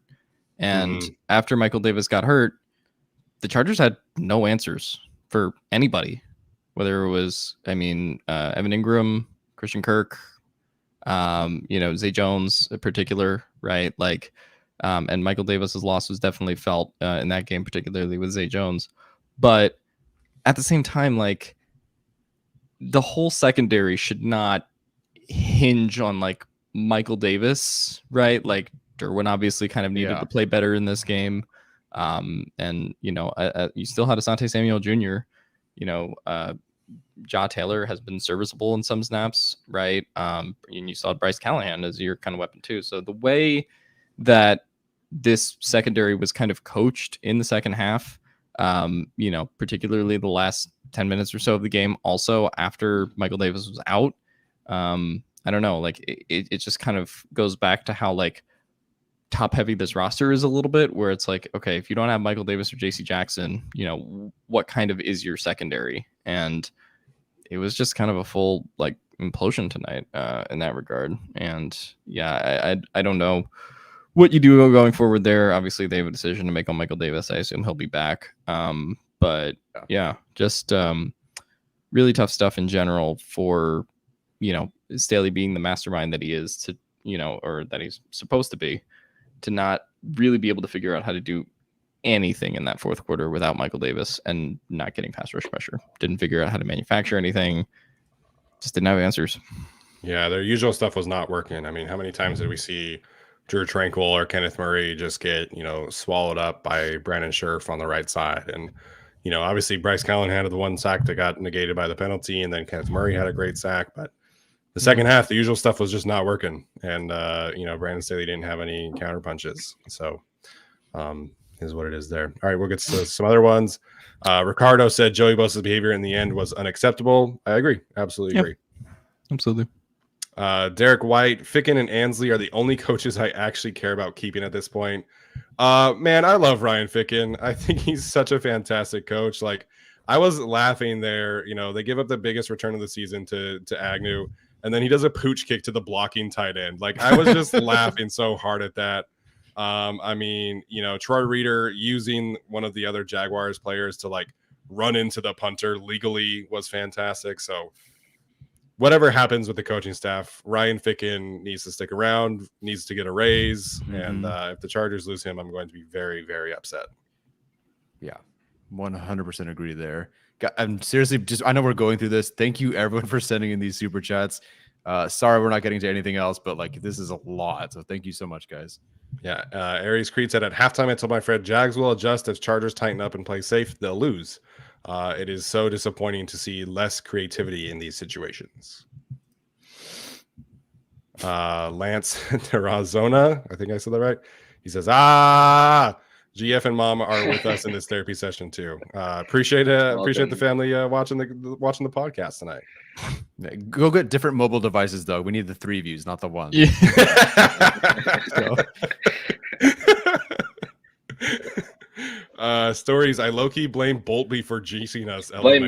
and after Michael Davis got hurt, the Chargers had no answers for anybody, whether it was, Evan Ingram, Christian Kirk, Zay Jones in particular, right? Like, and Michael Davis's loss was definitely felt in that game, particularly with Zay Jones. But at the same time, like, the whole secondary should not hinge on like Michael Davis, right? Like, Derwin obviously kind of needed to play better in this game. And you still had Asante Samuel Jr. Ja Taylor has been serviceable in some snaps, right? And you saw Bryce Callahan as your kind of weapon too. So the way that this secondary was kind of coached in the second half, particularly the last 10 minutes or so of the game, also after Michael Davis was out, I don't know, like it just kind of goes back to how like top heavy this roster is a little bit, where it's like, okay, if you don't have Michael Davis or JC Jackson, what kind of is your secondary? And it was just kind of a full like implosion tonight in that regard. And yeah, I don't know what you do going forward there. Obviously they have a decision to make on Michael Davis. I assume he'll be back. But yeah, just really tough stuff in general for, Staley being the mastermind that he is to, or that he's supposed to be, to not really be able to figure out how to do anything in that fourth quarter without Michael Davis and not getting pass rush pressure. Didn't figure out how to manufacture anything. Just didn't have answers. Yeah, their usual stuff was not working. I mean, how many times did we see Drew Tranquil or Kenneth Murray just get, swallowed up by Brandon Scherf on the right side? And, obviously Bryce Callahan had the one sack that got negated by the penalty, and then Kenneth Murray had a great sack. But the second half, the usual stuff was just not working. And, Brandon Staley didn't have any counter punches. So, is what it is there. All right, we'll get to some other ones. Ricardo said Joey Bosa's behavior in the end was unacceptable. I agree. Absolutely agree. Absolutely. Derek White, Ficken, and Ansley are the only coaches I actually care about keeping at this point. Man, I love Ryan Ficken. I think he's such a fantastic coach. Like, I was laughing there. They give up the biggest return of the season to Agnew, and then he does a pooch kick to the blocking tight end. Like, I was just laughing so hard at that. Troy Reader using one of the other Jaguars players to like run into the punter legally was fantastic. So whatever happens with the coaching staff, Ryan Ficken needs to stick around, needs to get a raise. And if the Chargers lose him, I'm going to be very, very upset. Yeah, 100% agree there. I'm seriously I know we're going through this. Thank you everyone for sending in these super chats. Sorry, we're not getting to anything else, but like, this is a lot. So thank you so much, guys. Yeah. Aries Creed said at halftime, I told my friend Jags will adjust. If Chargers tighten up and play safe, they'll lose. It is so disappointing to see less creativity in these situations. Lance Terrazona, I think I said that right. He says, GF and Mom are with us in this therapy session too. Appreciate it. Appreciate the family watching the podcast tonight. Go get different mobile devices though. We need the 3 views, not the 1. Yeah. Stories. I low-key blame Boltby for GCing us. Blame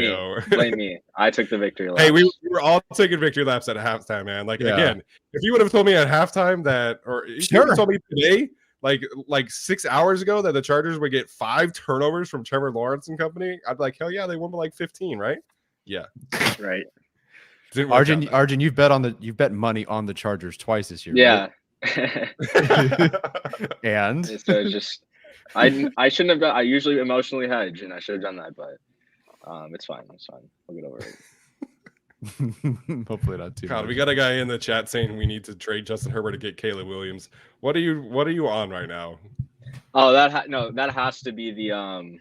me. I took the victory lap. Hey, we were all taking victory laps at halftime, man. Like, again, if you would have told me at halftime that, or if you would have told me today, like 6 hours ago, that the Chargers would get 5 turnovers from Trevor Lawrence and company, I'd be like, hell yeah, they won by like 15, right? Yeah. Right. Arjun, you've bet money on the Chargers twice this year. Yeah. Right? And so just I shouldn't have done. I usually emotionally hedge, and I should have done that, but it's fine. It's fine. We'll get over it. Hopefully not too much. We got a guy in the chat saying we need to trade Justin Herbert to get Caleb Williams. What are you on right now? Oh, that has to be the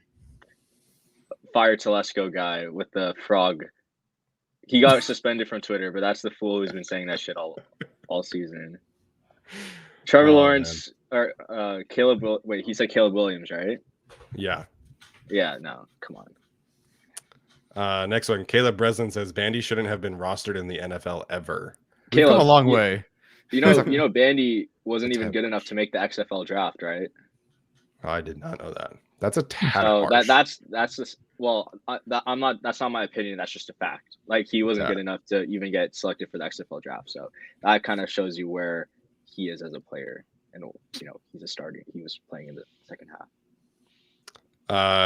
Fire Telesco guy with the frog. He got suspended from Twitter, but that's the fool who's been saying that shit all season. Trevor Lawrence or Caleb. Wait, he said Caleb Williams, right? Yeah. Yeah. No, come on. Next one. Caleb Breslin says Bandy shouldn't have been rostered in the NFL ever. We've come a Caleb, long way. Bandy wasn't even Attempt. good enough to make the XFL draft, right? Oh, I did not know that. That's a tad So harsh. that's just I'm not. That's not my opinion. That's just a fact. Like he wasn't good enough to even get selected for the XFL draft. So that kind of shows you where he is as a player. And he's a starter. He was playing in the second half.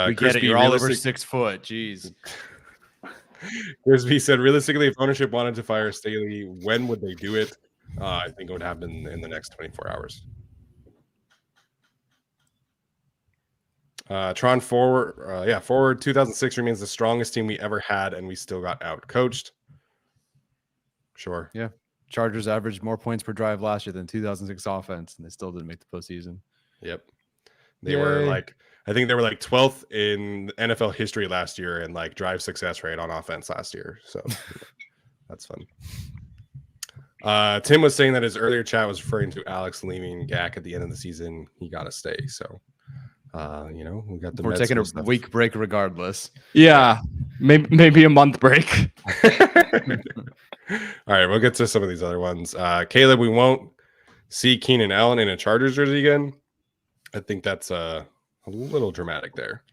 We get it. You're all over 6 foot. Jeez. Grisby said, realistically, if ownership wanted to fire Staley, when would they do it? I think it would happen in the next 24 hours. Tron forward 2006 remains the strongest team we ever had, and we still got out coached. Sure. Yeah. Chargers averaged more points per drive last year than 2006 offense, and they still didn't make the postseason. Yep. They were I think they were 12th in NFL history last year and drive success rate on offense last year. So that's fun. Tim was saying that his earlier chat was referring to Alex leaving GAC at the end of the season. He got to stay. So, we got We're taking a week break regardless. Yeah. Maybe a month break. All right, we'll get to some of these other ones. Caleb, we won't see Keenan Allen in a Chargers jersey again. I think that's a little dramatic there.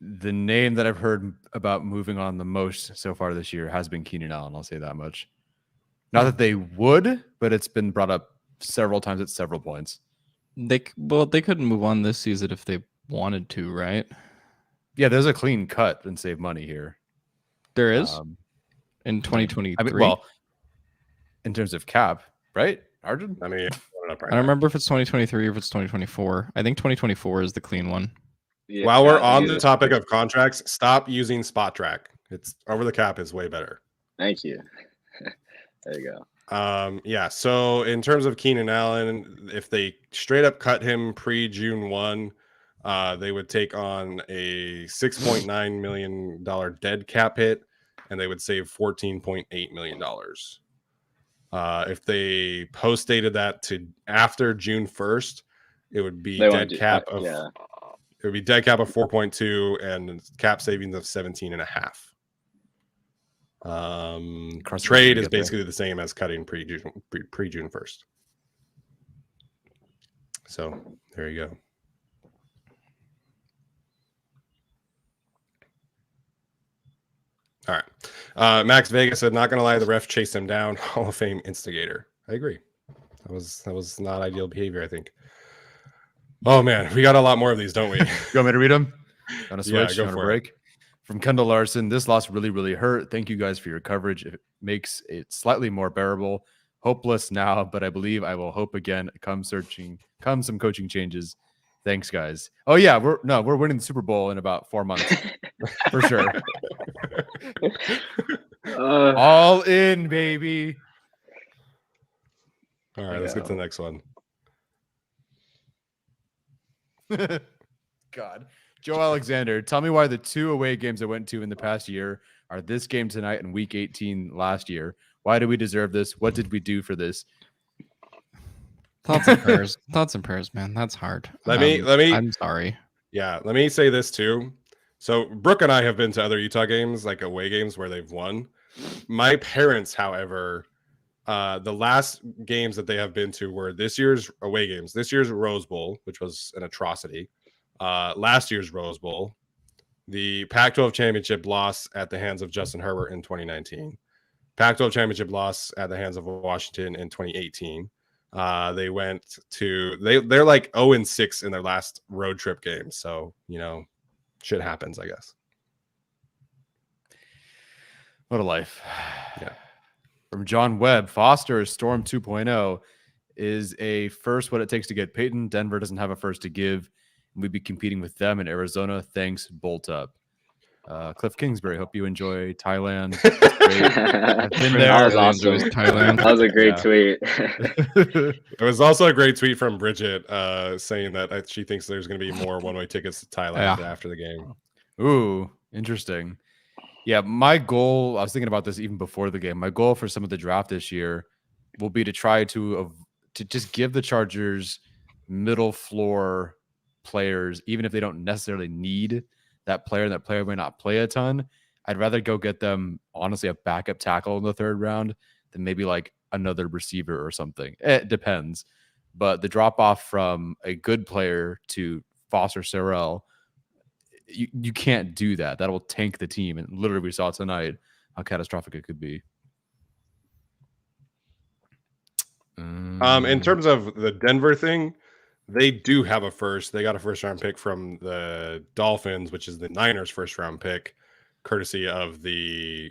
The name that I've heard about moving on the most so far this year has been Keenan Allen. I'll say that much. Not that they would, but it's been brought up several times at several points. They couldn't move on this season if they wanted to, right? Yeah, there's a clean cut and save money here. There is in 2023. I mean, in terms of cap, right, Arjun? I mean, I don't remember if it's 2023 or if it's 2024. I think 2024 is the clean one. Yeah, while we're on the topic of contracts, stop using Spot Track. It's over the cap is way better. Thank you. There you go. So in terms of Keenan Allen, if they straight up cut him pre-June 1, they would take on a $6.9 million dead cap hit, and they would save $14.8 million. If they post-dated that to after June 1st, it would be dead cap of 4.2 and cap savings of 17.5. Trade is basically the same as cutting pre-June 1st. So there you go. All right. Max Vegas said, not going to lie, the ref chased him down. Hall of Fame instigator. I agree. That was not ideal behavior, I think. Oh, man. We got a lot more of these, don't we? You want me to read them? On a switch? Go on a for break? From Kendall Larson, this loss really, really hurt. Thank you guys for your coverage. It makes it slightly more bearable. Hopeless now, but I believe I will hope again. Come some coaching changes. Thanks, guys. Oh yeah, we're winning the Super Bowl in about 4 months for sure. All in, baby. All right, let's get to the next one. God. Joe Alexander, tell me why the 2 away games I went to in the past year are this game tonight and week 18 last year. Why do we deserve this? What did we do for this? Thoughts and prayers. Thoughts and prayers, man. That's hard. Let me. I'm sorry. Yeah, let me say this too. So Brooke and I have been to other Utah games, like away games where they've won. My parents, however, the last games that they have been to were this year's away games. This year's Rose Bowl, which was an atrocity. Last year's Rose Bowl, the Pac-12 championship loss at the hands of Justin Herbert in 2019, Pac-12 championship loss at the hands of Washington in 2018. They went to they're like 0-6 in their last road trip game. So, shit happens, I guess. What a life. Yeah. From John Webb, Foster Storm 2.0 is a first what it takes to get Peyton. Denver doesn't have a first to give. We'd be competing with them in Arizona. Thanks, bolt up. Cliff Kingsbury, hope you enjoy Thailand. I've been there. That was awesome. Thailand. That was a great tweet. It was also a great tweet from Bridget saying that she thinks there's going to be more one-way tickets to Thailand after the game. Ooh, interesting. Yeah, my goal, I was thinking about this even before the game. My goal for some of the draft this year will be to try to just give the Chargers middle floor players, even if they don't necessarily need that player may not play a ton, I'd rather go get them, honestly, a backup tackle in the 3rd round than maybe like another receiver or something. It depends. But the drop off from a good player to Foster Sarell, you can't do that. That will tank the team. And literally, we saw tonight how catastrophic it could be. In terms of the Denver thing, they do have a first. They got a 1st-round pick from the Dolphins, which is the Niners' 1st-round pick, courtesy of the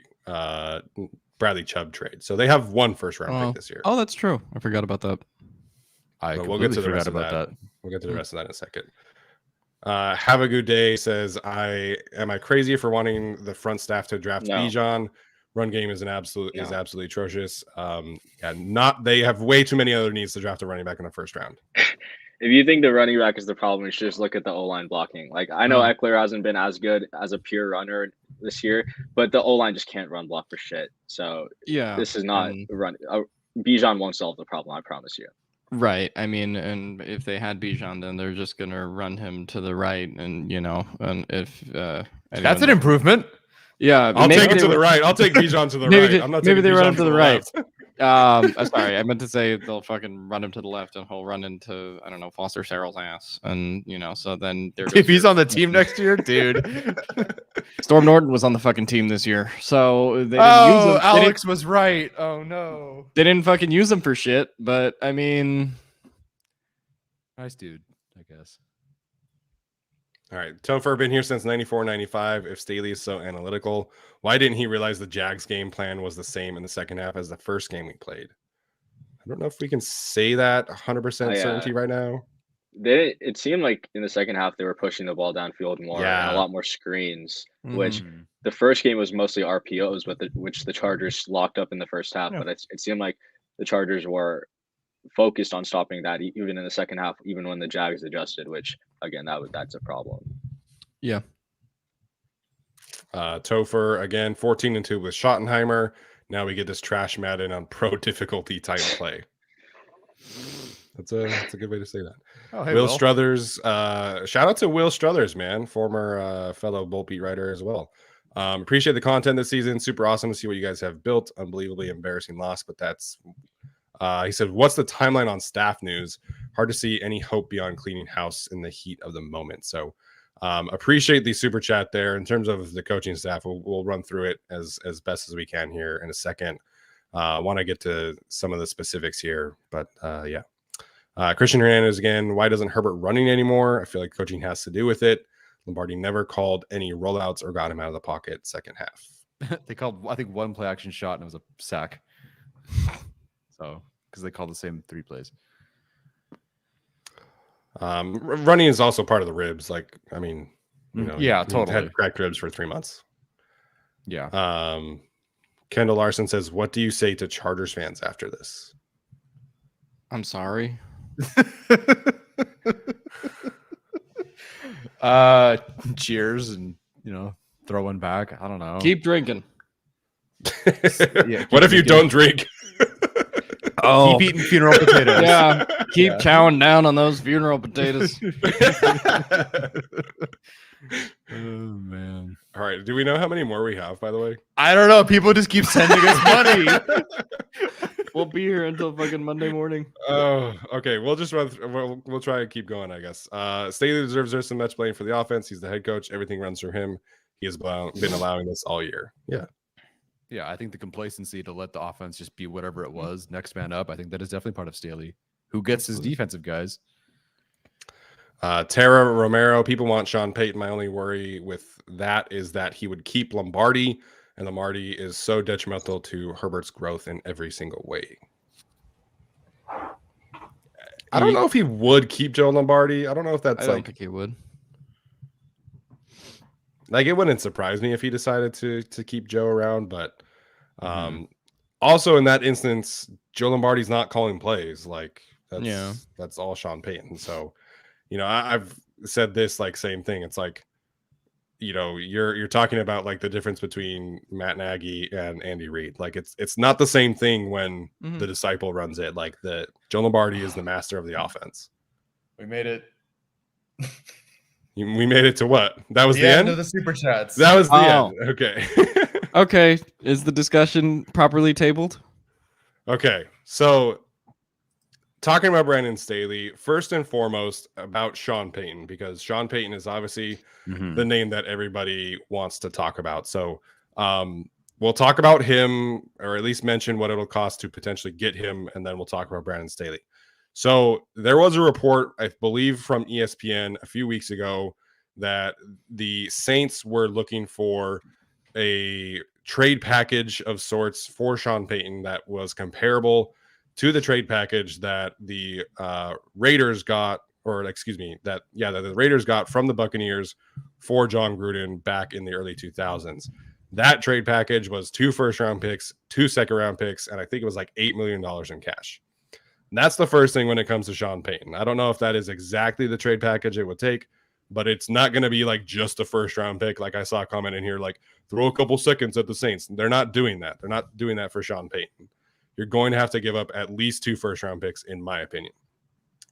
Bradley Chubb trade. So they have 1 1st-round pick this year. Oh, that's true. I forgot about that. We'll get to the rest of that. We'll get to the rest of that in a second. Have a good day says, am I crazy for wanting the front staff to draft Bijan? Run game is absolutely atrocious. They have way too many other needs to draft a running back in the 1st round. If you think the running back is the problem, you should just look at the O-line blocking. Like, I know Eckler hasn't been as good as a pure runner this year, but the O-line just can't run block for shit. So this is not run. Bijan won't solve the problem, I promise you. Right. I mean, and if they had Bijan, then they're just gonna run him to the right, and and if that's an improvement. Yeah, I'll take it to the right. I'll take Bijan to the right. I'm not maybe they Bijan run him to the right. left. Sorry, I meant to say they'll fucking run him to the left, and he'll run into Foster Sarell's ass, and so then if he's on the team next year, dude. Storm Norton was on the fucking team this year, so they didn't use him. Alex was right. Oh no, they didn't fucking use him for shit. But I mean, nice dude, I guess. All right, Topher been here since 94-95. If Staley is so analytical, why didn't he realize the Jags game plan was the same in the 2nd half as the first game we played? I don't know if we can say that 100% certainty right now. It seemed like in the 2nd half they were pushing the ball downfield more and a lot more screens, which the first game was mostly RPOs, which the Chargers locked up in the 1st half. But it seemed like the Chargers were focused on stopping that even in the 2nd half, even when the Jags adjusted, which again, that's a problem. Yeah. Topher again, 14-2 with Schottenheimer. Now we get this trash Madden on pro difficulty type play. That's a good way to say that. Oh, hey, Will Struthers, shout out to Will Struthers, man, former fellow Bull Beat writer as well. Appreciate the content this season. Super awesome to see what you guys have built. Unbelievably embarrassing loss, but that's he said, what's the timeline on staff news? Hard to see any hope beyond cleaning house in the heat of the moment. So appreciate the super chat there. In terms of the coaching staff, we'll run through it as best as we can here in a second. I want to get to some of the specifics here, but Christian Hernandez again, why doesn't Herbert running anymore? I feel like coaching has to do with it. Lombardi never called any rollouts or got him out of the pocket 2nd half. They called, I think, 1 play action shot and it was a sack. So, because they called the same 3 plays. Running is also part of the ribs. Like, I mean, totally. Had cracked ribs for 3 months. Yeah. Kendall Larson says, what do you say to Chargers fans after this? I'm sorry. Cheers and throw one back. I don't know. Keep drinking. What if you don't drink? Keep eating funeral potatoes. Yeah, keep chowing down on those funeral potatoes. Oh man! All right, do we know how many more we have? By the way, I don't know. People just keep sending us money. We'll be here until fucking Monday morning. Oh, okay. We'll just run. We'll try and keep going, I guess. Staley deserves some much blame for the offense. He's the head coach. Everything runs through him. He has been allowing this all year. Yeah, I think the complacency to let the offense just be whatever it was, next man up, I think that is definitely part of Staley, who gets his defensive guys. Tara Romero, people want Sean Payton. My only worry with that is that he would keep Lombardi, and Lombardi is so detrimental to Herbert's growth in every single way. I don't know if he would keep Joe Lombardi. I don't know if that's I don't think he would. Like, it wouldn't surprise me if he decided to keep Joe around, but also in that instance, Joe Lombardi's not calling plays. Like, that's all Sean Payton. So, I've said this same thing. It's like, you're talking about like the difference between Matt Nagy and Andy Reid. Like, it's not the same thing when the disciple runs it. Like, Joe Lombardi is the master of the offense. We made it. We made it to what? That was the end end of the super chats. That was the Oh. end. Okay. Okay, is the discussion properly tabled? Okay. So talking about Brandon Staley, first and foremost about Sean Payton, because Sean Payton is obviously the name that everybody wants to talk about. So we'll talk about him, or at least mention what it'll cost to potentially get him, and then we'll talk about Brandon Staley. So there was a report, I believe, from ESPN a few weeks ago that the Saints were looking for a trade package of sorts for Sean Payton that was comparable to the trade package that the Raiders got, or excuse me, that the Raiders got from the Buccaneers for John Gruden back in the early 2000s. That trade package was 2 first-round picks, 2 second-round picks, and I think it was like $8 million in cash. And that's the first thing when it comes to Sean Payton. I don't know if that is exactly the trade package it would take, but it's not going to be like just a first-round pick. Like I saw a comment in here, like throw a couple seconds at the Saints. They're not doing that. They're not doing that for Sean Payton. You're going to have to give up at least 2 first-round picks, in my opinion.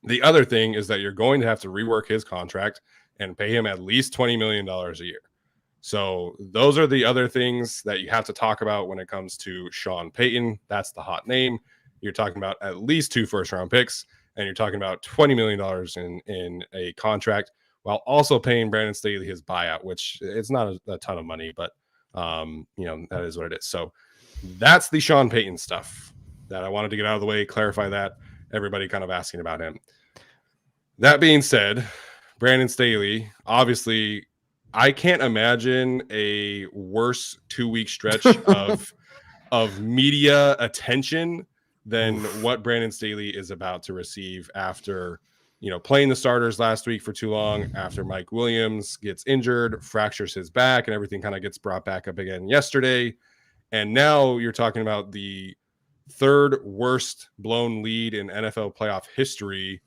The other thing is that you're going to have to rework his contract and pay him at least $20 million a year. So those are the other things that you have to talk about when it comes to Sean Payton. That's the hot name. You're talking about at least 2 first-round picks, and you're talking about $20 million in a contract, while also paying Brandon Staley his buyout, which it's not a ton of money, but that is what it is. So that's the Sean Payton stuff that I wanted to get out of the way, clarify that. Everybody kind of asking about him. That being said, Brandon Staley, obviously, I can't imagine a worse 2-week stretch of media attention than what Brandon Staley is about to receive after playing the starters last week for too long, after Mike Williams gets injured, fractures his back, and everything kind of gets brought back up again yesterday. And now you're talking about the 3rd worst blown lead in NFL playoff history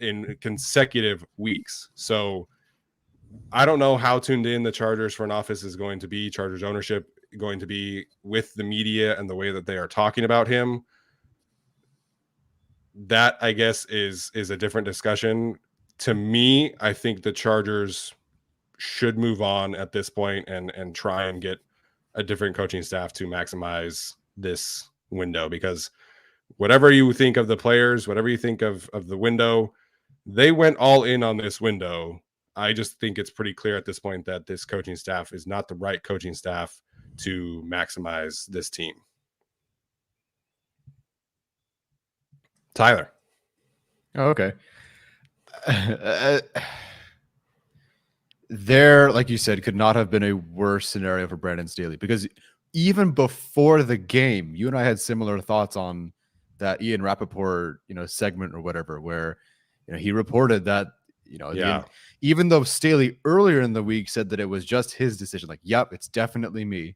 in consecutive weeks. So I don't know how tuned in the Chargers front office is going to be, Chargers ownership going to be with the media and the way that they are talking about him. That, I guess, is a different discussion. To me, I think the Chargers should move on at this point and try and get a different coaching staff to maximize this window, because whatever you think of the players, whatever you think of the window, they went all in on this window. I just think it's pretty clear at this point that this coaching staff is not the right coaching staff to maximize this team. Tyler. Oh, okay. There, like you said, could not have been a worse scenario for Brandon Staley, because even before the game, you and I had similar thoughts on that Ian Rappaport, segment or whatever, where, he reported that, even though Staley earlier in the week said that it was just his decision, like, yep, it's definitely me.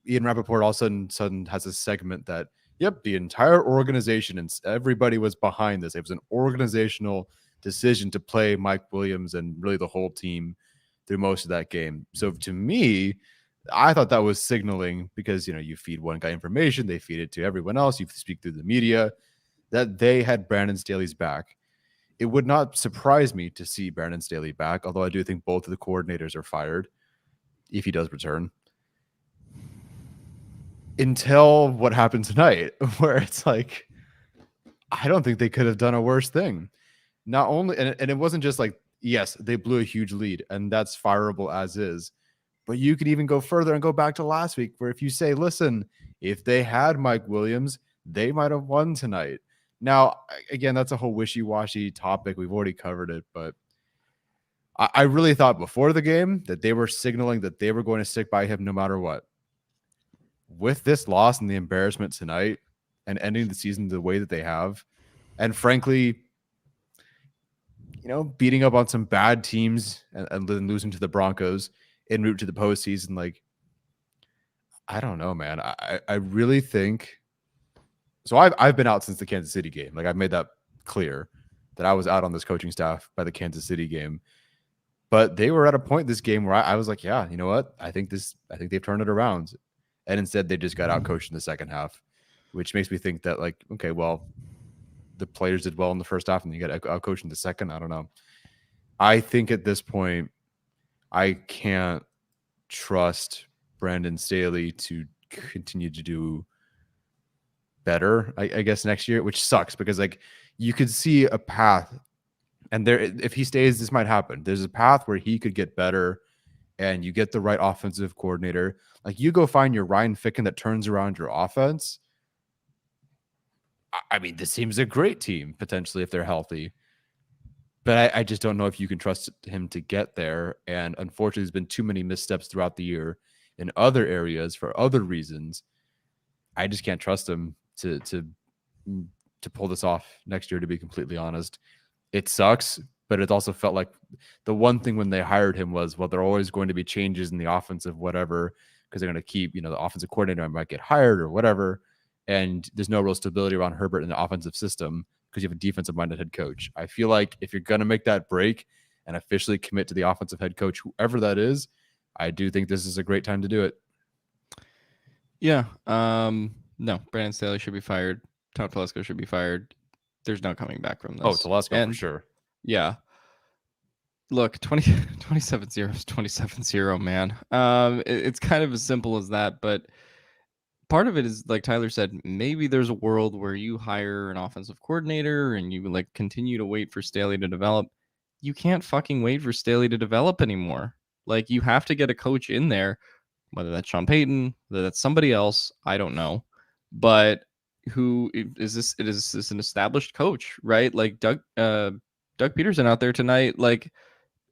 Ian Rappaport all of a sudden has a segment that, yep, the entire organization and everybody was behind this. It was an organizational decision to play Mike Williams and really the whole team through most of that game. So to me, I thought that was signaling, because, you feed one guy information, they feed it to everyone else, you speak through the media, that they had Brandon Staley's back. It would not surprise me to see Brandon Staley back, although I do think both of the coordinators are fired if he does return. Until what happened tonight, where it's like, I don't think they could have done a worse thing. Not only, and it wasn't just like, yes, they blew a huge lead, and that's fireable as is. But you could even go further and go back to last week, where if you say, listen, if they had Mike Williams, they might have won tonight. Now, again, that's a whole wishy-washy topic. We've already covered it, but I really thought before the game that they were signaling that they were going to stick by him no matter what. With this loss and the embarrassment tonight and ending the season the way that they have, and frankly, beating up on some bad teams and then losing to the Broncos en route to the postseason, like, I don't know, man. I really think so. I've been out since the Kansas City game. Like, I've made that clear that I was out on this coaching staff by the Kansas City game. But they were at a point this game where I was like, yeah, you know what? I think they've turned it around. And instead, they just got out-coached in the second half, which makes me think that, like, okay, well, the players did well in the first half, and you got out-coached in the second. I don't know. I think at this point, I can't trust Brandon Staley to continue to do better, I guess, next year, which sucks because like you could see a path, and there, if he stays, this might happen. There's a path where he could get better, and you get the right offensive coordinator. Like you go find your Ryan Ficken that turns around your offense. I mean, this seems a great team potentially if they're healthy. But I just don't know if you can trust him to get there. And unfortunately, there's been too many missteps throughout the year in other areas for other reasons. I just can't trust him to pull this off next year, to be completely honest. It sucks, but it also felt like the one thing when they hired him was, well, there are always going to be changes in the offensive whatever, because they're going to keep, the offensive coordinator might get hired or whatever. And there's no real stability around Herbert in the offensive system because you have a defensive-minded head coach. I feel like if you're going to make that break and officially commit to the offensive head coach, whoever that is, I do think this is a great time to do it. Yeah. No, Brandon Staley should be fired. Tom Telesco should be fired. There's no coming back from this. Oh, Telesco for sure. Yeah. Look, 27-0 is 27-0, man. It's kind of as simple as that, but part of it is, like Tyler said, maybe there's a world where you hire an offensive coordinator and you like continue to wait for Staley to develop. You can't fucking wait for Staley to develop anymore. Like you have to get a coach in there, whether that's Sean Payton, whether that's somebody else, I don't know. But who is this? It is this an established coach, right? Like Doug Pederson out there tonight. Like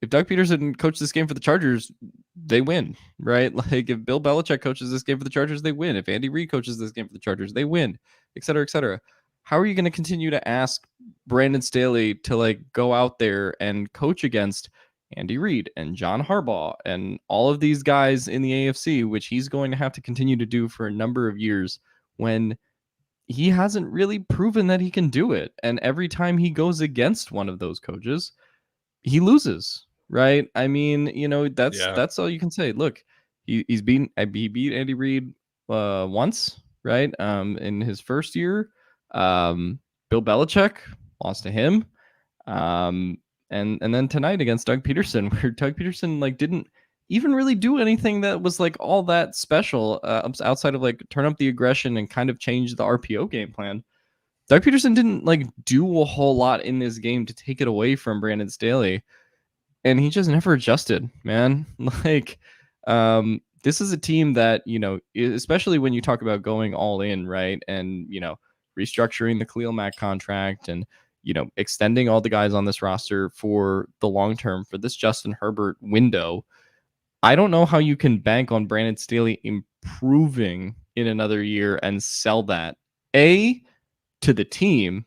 if Doug Pederson coached this game for the Chargers, they win, right? Like if Bill Belichick coaches this game for the Chargers, they win. If Andy Reid coaches this game for the Chargers, they win, et cetera, et cetera. How are you going to continue to ask Brandon Staley to like go out there and coach against Andy Reid and John Harbaugh and all of these guys in the AFC, which he's going to have to continue to do for a number of years when he hasn't really proven that he can do it? And every time he goes against one of those coaches, he loses, right? I mean, that's all you can say. Look, he beat Andy Reid once, right? In his first year, Bill Belichick lost to him, and then tonight against Doug Pederson, where Doug Pederson like didn't even really do anything that was like all that special outside of like turn up the aggression and kind of change the RPO game plan. Doug Pederson didn't like do a whole lot in this game to take it away from Brandon Staley, and he just never adjusted, man. Like, this is a team that, especially when you talk about going all in, right? And, restructuring the Khalil Mack contract and, extending all the guys on this roster for the long term for this Justin Herbert window. I don't know how you can bank on Brandon Staley improving in another year and sell that, A, to the team,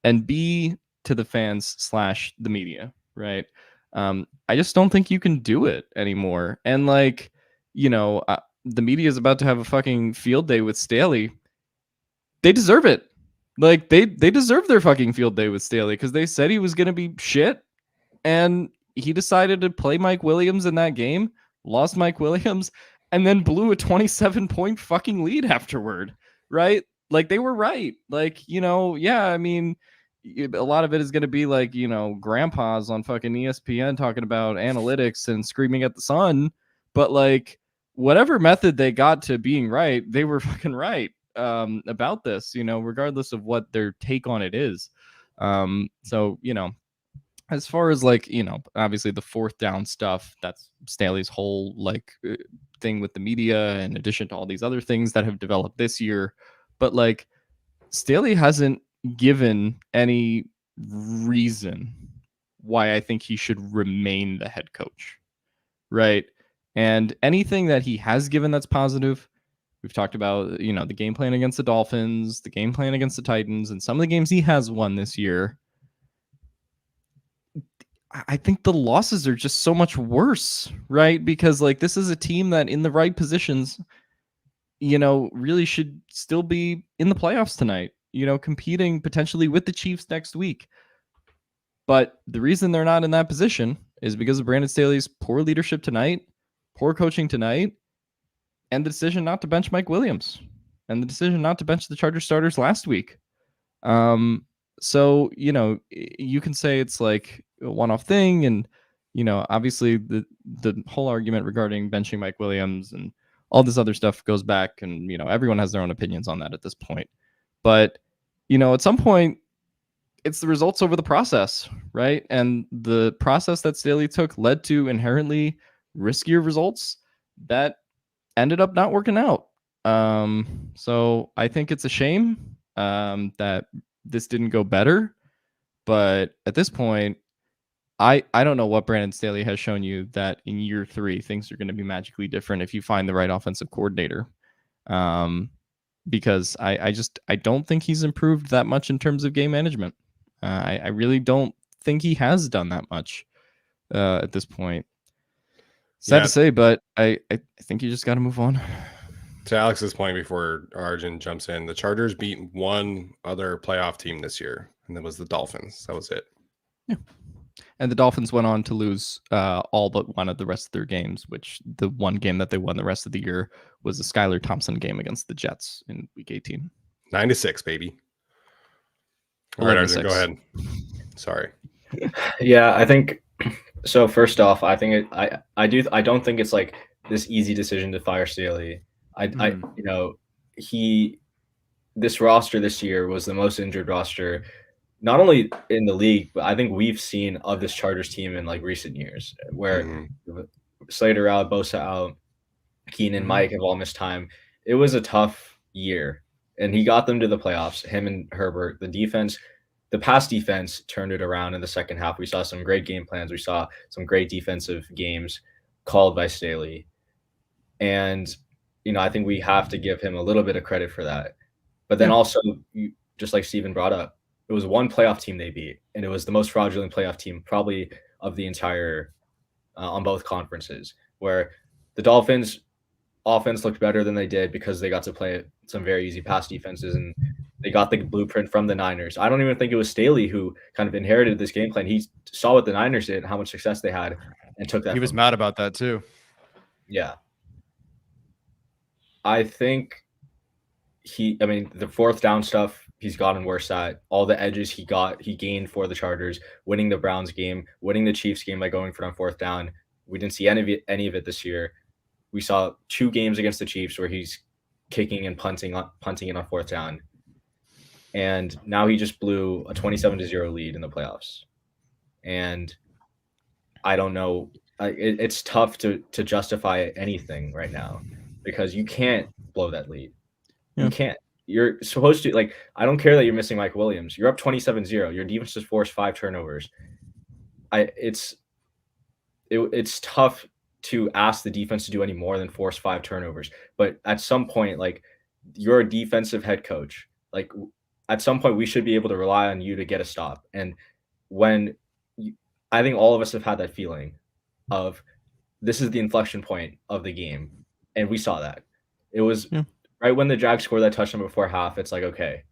and B, to the fans / the media, right? I just don't think you can do it anymore. And like, the media is about to have a fucking field day with Staley. They deserve it. Like they deserve their fucking field day with Staley because they said he was going to be shit. And he decided to play Mike Williams in that game, lost Mike Williams, and then blew a 27-point fucking lead afterward, right? Like they were right. Like, I mean, a lot of it is going to be like, grandpas on fucking ESPN talking about analytics and screaming at the sun. But like whatever method they got to being right, they were fucking right about this, regardless of what their take on it is. So, as far as like, obviously the fourth down stuff, that's Staley's whole like thing with the media in addition to all these other things that have developed this year. But like Staley hasn't given any reason why I think he should remain the head coach, right? And anything that he has given that's positive, we've talked about, the game plan against the Dolphins, the game plan against the Titans, and some of the games he has won this year. I think the losses are just so much worse, right? Because like this is a team that in the right positions, really should still be in the playoffs tonight, competing potentially with the Chiefs next week. But the reason they're not in that position is because of Brandon Staley's poor leadership tonight, poor coaching tonight, and the decision not to bench Mike Williams and the decision not to bench the Chargers starters last week. So, you can say it's like a one-off thing, and obviously the whole argument regarding benching Mike Williams and all this other stuff goes back, and everyone has their own opinions on that at this point. But at some point, it's the results over the process, right? And the process that Staley took led to inherently riskier results that ended up not working out. So I think it's a shame that this didn't go better. But at this point, I don't know what Brandon Staley has shown you that in year 3 things are going to be magically different if you find the right offensive coordinator. Because I don't think he's improved that much in terms of game management. I really don't think he has done that much at this point. Sad to say, but I think you just got to move on. To Alex's point before Arjun jumps in, the Chargers beat one other playoff team this year, and that was the Dolphins. That was it. Yeah. And the Dolphins went on to lose all but one of the rest of their games, which the one game that they won the rest of the year was the Skylar Thompson game against the Jets in Week 18. 9-6, baby. All right, Arjun, go ahead. Sorry. Yeah, I think so. First off, I think I don't think it's like this easy decision to fire Staley. This roster this year was the most injured roster, not only in the league, but I think we've seen of this Chargers team in like recent years, where Slater out, Bosa out, Keenan, Mike have all missed time. It was a tough year, and he got them to the playoffs. Him and Herbert, the pass defense turned it around in the second half. We saw some great game plans. We saw some great defensive games called by Staley, and I think we have to give him a little bit of credit for that. But then also, just like Steven brought up, it was one playoff team they beat, and it was the most fraudulent playoff team probably of the entire on both conferences, where the Dolphins offense looked better than they did because they got to play some very easy pass defenses, and they got the blueprint from the Niners. I don't even think it was Staley who kind of inherited this game plan. He saw what the Niners did and how much success they had and took that. He was mad about that too. Yeah. I think the fourth down stuff, he's gotten worse at. All the edges he gained for the Chargers, winning the Browns game, winning the Chiefs game by going for it on fourth down. We didn't see any of it this year. We saw 2 games against the Chiefs where he's kicking and punting it on fourth down. And now he just blew a 27-0 lead in the playoffs. And I don't know. It's tough to justify anything right now because you can't blow that lead. Yeah. You can't. You're supposed to, I don't care that you're missing Mike Williams. You're up 27-0. Your defense just forced 5 turnovers. It's tough to ask the defense to do any more than force 5 turnovers. But at some point, you're a defensive head coach. At some point, we should be able to rely on you to get a stop. And I think all of us have had that feeling of this is the inflection point of the game. And we saw that. It was right when the Jags scored that touchdown before half. It's like, okay,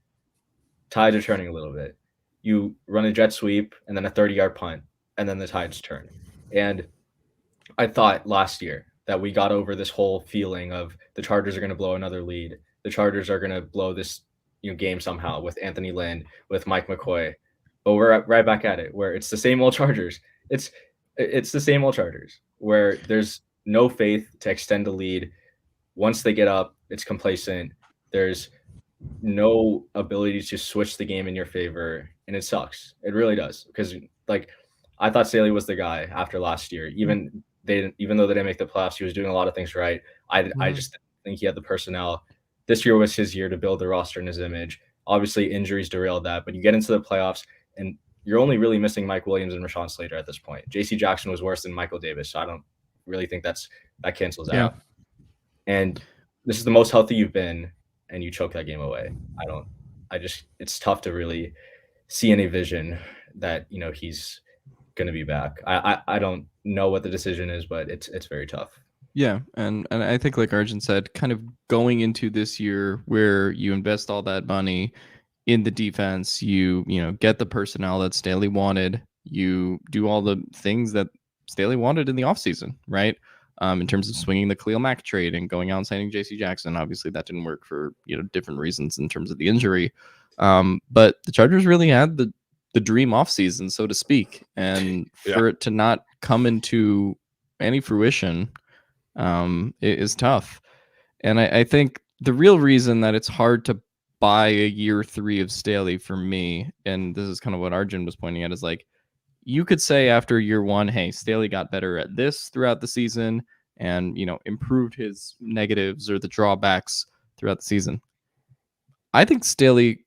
tides are turning a little bit. You run a jet sweep and then a 30-yard punt, and then the tides turn. And I thought last year that we got over this whole feeling of the Chargers are going to blow another lead. The Chargers are going to blow this game somehow with Anthony Lynn, with Mike McCoy. But we're right back at it, where it's the same old Chargers. It's the same old Chargers, where there's no faith to extend the lead. Once they get up, it's complacent. There's no ability to switch the game in your favor, and it sucks. It really does, because I thought Staley was the guy after last year. Even though they didn't make the playoffs, he was doing a lot of things right. I just didn't think he had the personnel. This year was his year to build the roster in his image. Obviously, injuries derailed that, but you get into the playoffs, and you're only really missing Mike Williams and Rashawn Slater at this point. J.C. Jackson was worse than Michael Davis, so I don't really think that cancels out. And this is the most healthy you've been, and you choke that game away. It's tough to really see any vision that he's going to be back. I don't know what the decision is, but it's very tough. Yeah, and I think, like Arjun said, kind of going into this year where you invest all that money in the defense, you get the personnel that Staley wanted, you do all the things that Staley wanted in the offseason, right? in terms of swinging the Khalil Mack trade and going out and signing J.C. Jackson. Obviously, that didn't work for different reasons in terms of the injury. But the Chargers really had the dream offseason, so to speak, and for it to not come into any fruition it is tough. And I think the real reason that it's hard to buy a year 3 of Staley for me, and this is kind of what Arjun was pointing at, is like, you could say after year 1, hey, Staley got better at this throughout the season and, improved his negatives or the drawbacks throughout the season. I think Staley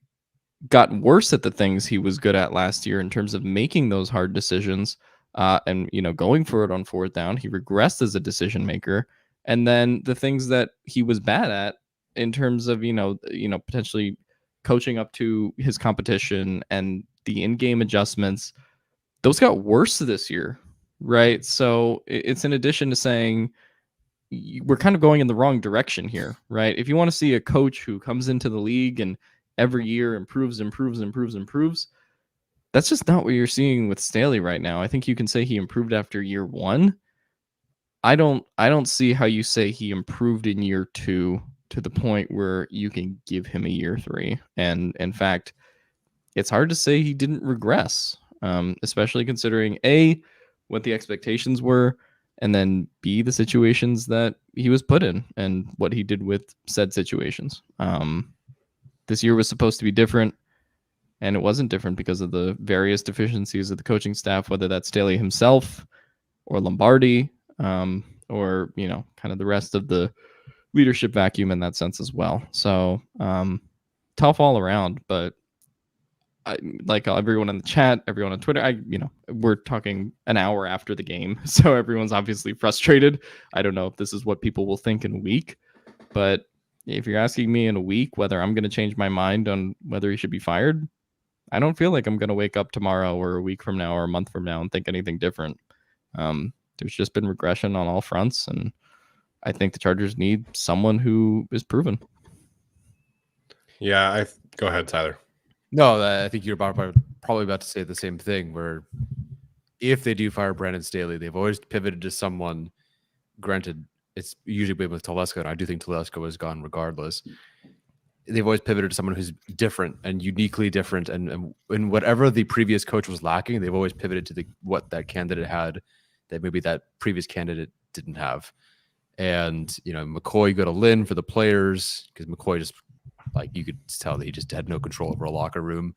got worse at the things he was good at last year in terms of making those hard decisions and, going for it on 4th down. He regressed as a decision maker. And then the things that he was bad at in terms of, potentially coaching up to his competition and the in-game adjustments, those got worse this year, right? So it's in addition to saying we're kind of going in the wrong direction here, right? If you want to see a coach who comes into the league and every year improves, that's just not what you're seeing with Staley right now. I think you can say he improved after year 1. I don't see how you say he improved in year 2 to the point where you can give him a year 3. And in fact, it's hard to say he didn't regress. Especially considering A, what the expectations were, and then B, the situations that he was put in and what he did with said situations. This year was supposed to be different, and it wasn't different because of the various deficiencies of the coaching staff, whether that's Staley himself or Lombardi, or, kind of the rest of the leadership vacuum in that sense as well. So tough all around, but like everyone in the chat, everyone on Twitter, we're talking an hour after the game, so everyone's obviously frustrated. I don't know if this is what people will think in a week, but if you're asking me in a week whether I'm going to change my mind on whether he should be fired, I don't feel like I'm going to wake up tomorrow or a week from now or a month from now and think anything different. There's just been regression on all fronts, and I think the Chargers need someone who is proven. Yeah, go ahead, Tyler. No, I think you're probably about to say the same thing, where if they do fire Brandon Staley, they've always pivoted to someone. Granted, it's usually been with Telesco, and I do think Telesco is gone regardless. They've always pivoted to someone who's different and uniquely different. And whatever the previous coach was lacking, they've always pivoted to what that candidate had that maybe that previous candidate didn't have. And, McCoy, you go to Lynn for the players, because McCoy just, you could tell that he just had no control over a locker room.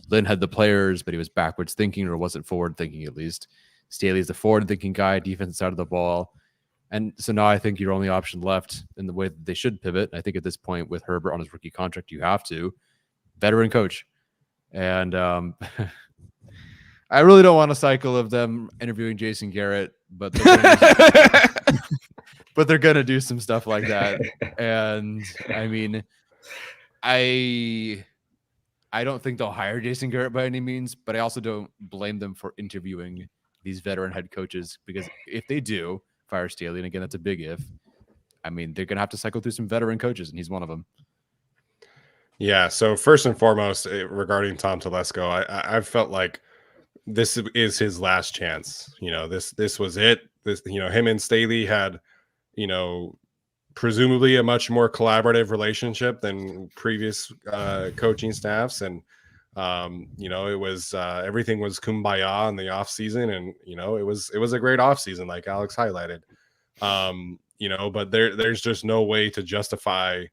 Lynn had the players, but he was backwards thinking, or wasn't forward thinking at least. Staley's the forward thinking guy, defense side of the ball. And so now I think your only option left in the way that they should pivot. I think at this point with Herbert on his rookie contract, you have to. Veteran coach. And I really don't want a cycle of them interviewing Jason Garrett, but they're going to do some stuff like that. And I mean, I don't think they'll hire Jason Garrett by any means, but I also don't blame them for interviewing these veteran head coaches, because if they do fire Staley, and again, that's a big if, I mean, they're going to have to cycle through some veteran coaches, and he's one of them. Yeah. So first and foremost, regarding Tom Telesco, I've felt like this is his last chance. This was it. Him and Staley had, presumably a much more collaborative relationship than previous coaching staffs. And, it was everything was kumbaya in the off season. And, it was a great off season, like Alex highlighted, but there's just no way to justify,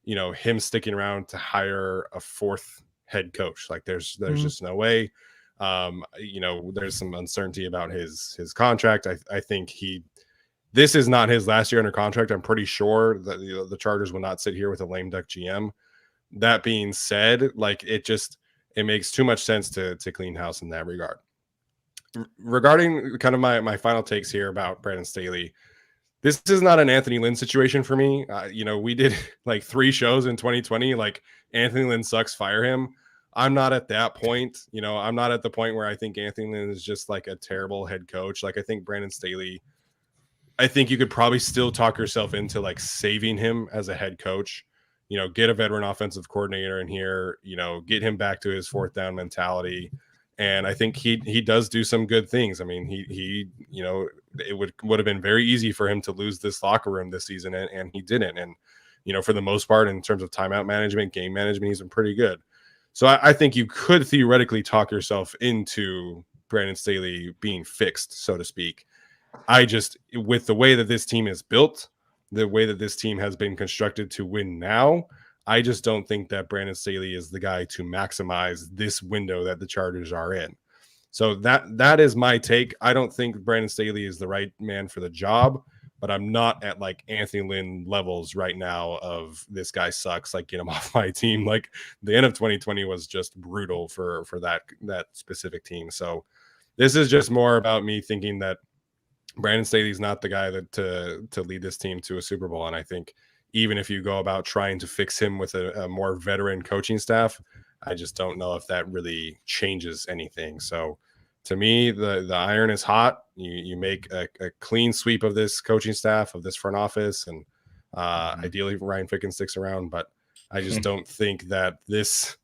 him sticking around to hire a 4th head coach. Like there's just no way. There's some uncertainty about his contract. I think this is not his last year under contract. I'm pretty sure that the Chargers will not sit here with a lame duck GM. That being said, it makes too much sense to clean house in that regard. Regarding kind of my final takes here about Brandon Staley, this is not an Anthony Lynn situation for me. We did 3 shows in 2020. Anthony Lynn sucks, fire him. I'm not at that point. I'm not at the point where I think Anthony Lynn is just a terrible head coach. I think Brandon Staley, I think you could probably still talk yourself into saving him as a head coach, get a veteran offensive coordinator in here, get him back to his 4th down mentality, And I think he does do some good things. I mean, he it would have been very easy for him to lose this locker room this season, and he didn't. And for the most part, in terms of timeout management, game management, he's been pretty good. So I think you could theoretically talk yourself into Brandon Staley being fixed, so to speak. I just, with the way that this team is built, the way that this team has been constructed to win now, I just don't think that Brandon Staley is the guy to maximize this window that the Chargers are in. So that is my take. I don't think Brandon Staley is the right man for the job, but I'm not at like Anthony Lynn levels right now of this guy sucks, like get him off my team. Like the end of 2020 was just brutal for that specific team. So this is just more about me thinking that Brandon Staley's not the guy that to lead this team to a Super Bowl. And I think even if you go about trying to fix him with a more veteran coaching staff, I just don't know if that really changes anything. So to me, the iron is hot. You make a clean sweep of this coaching staff, of this front office, and ideally Ryan Ficken sticks around. But I just don't think that this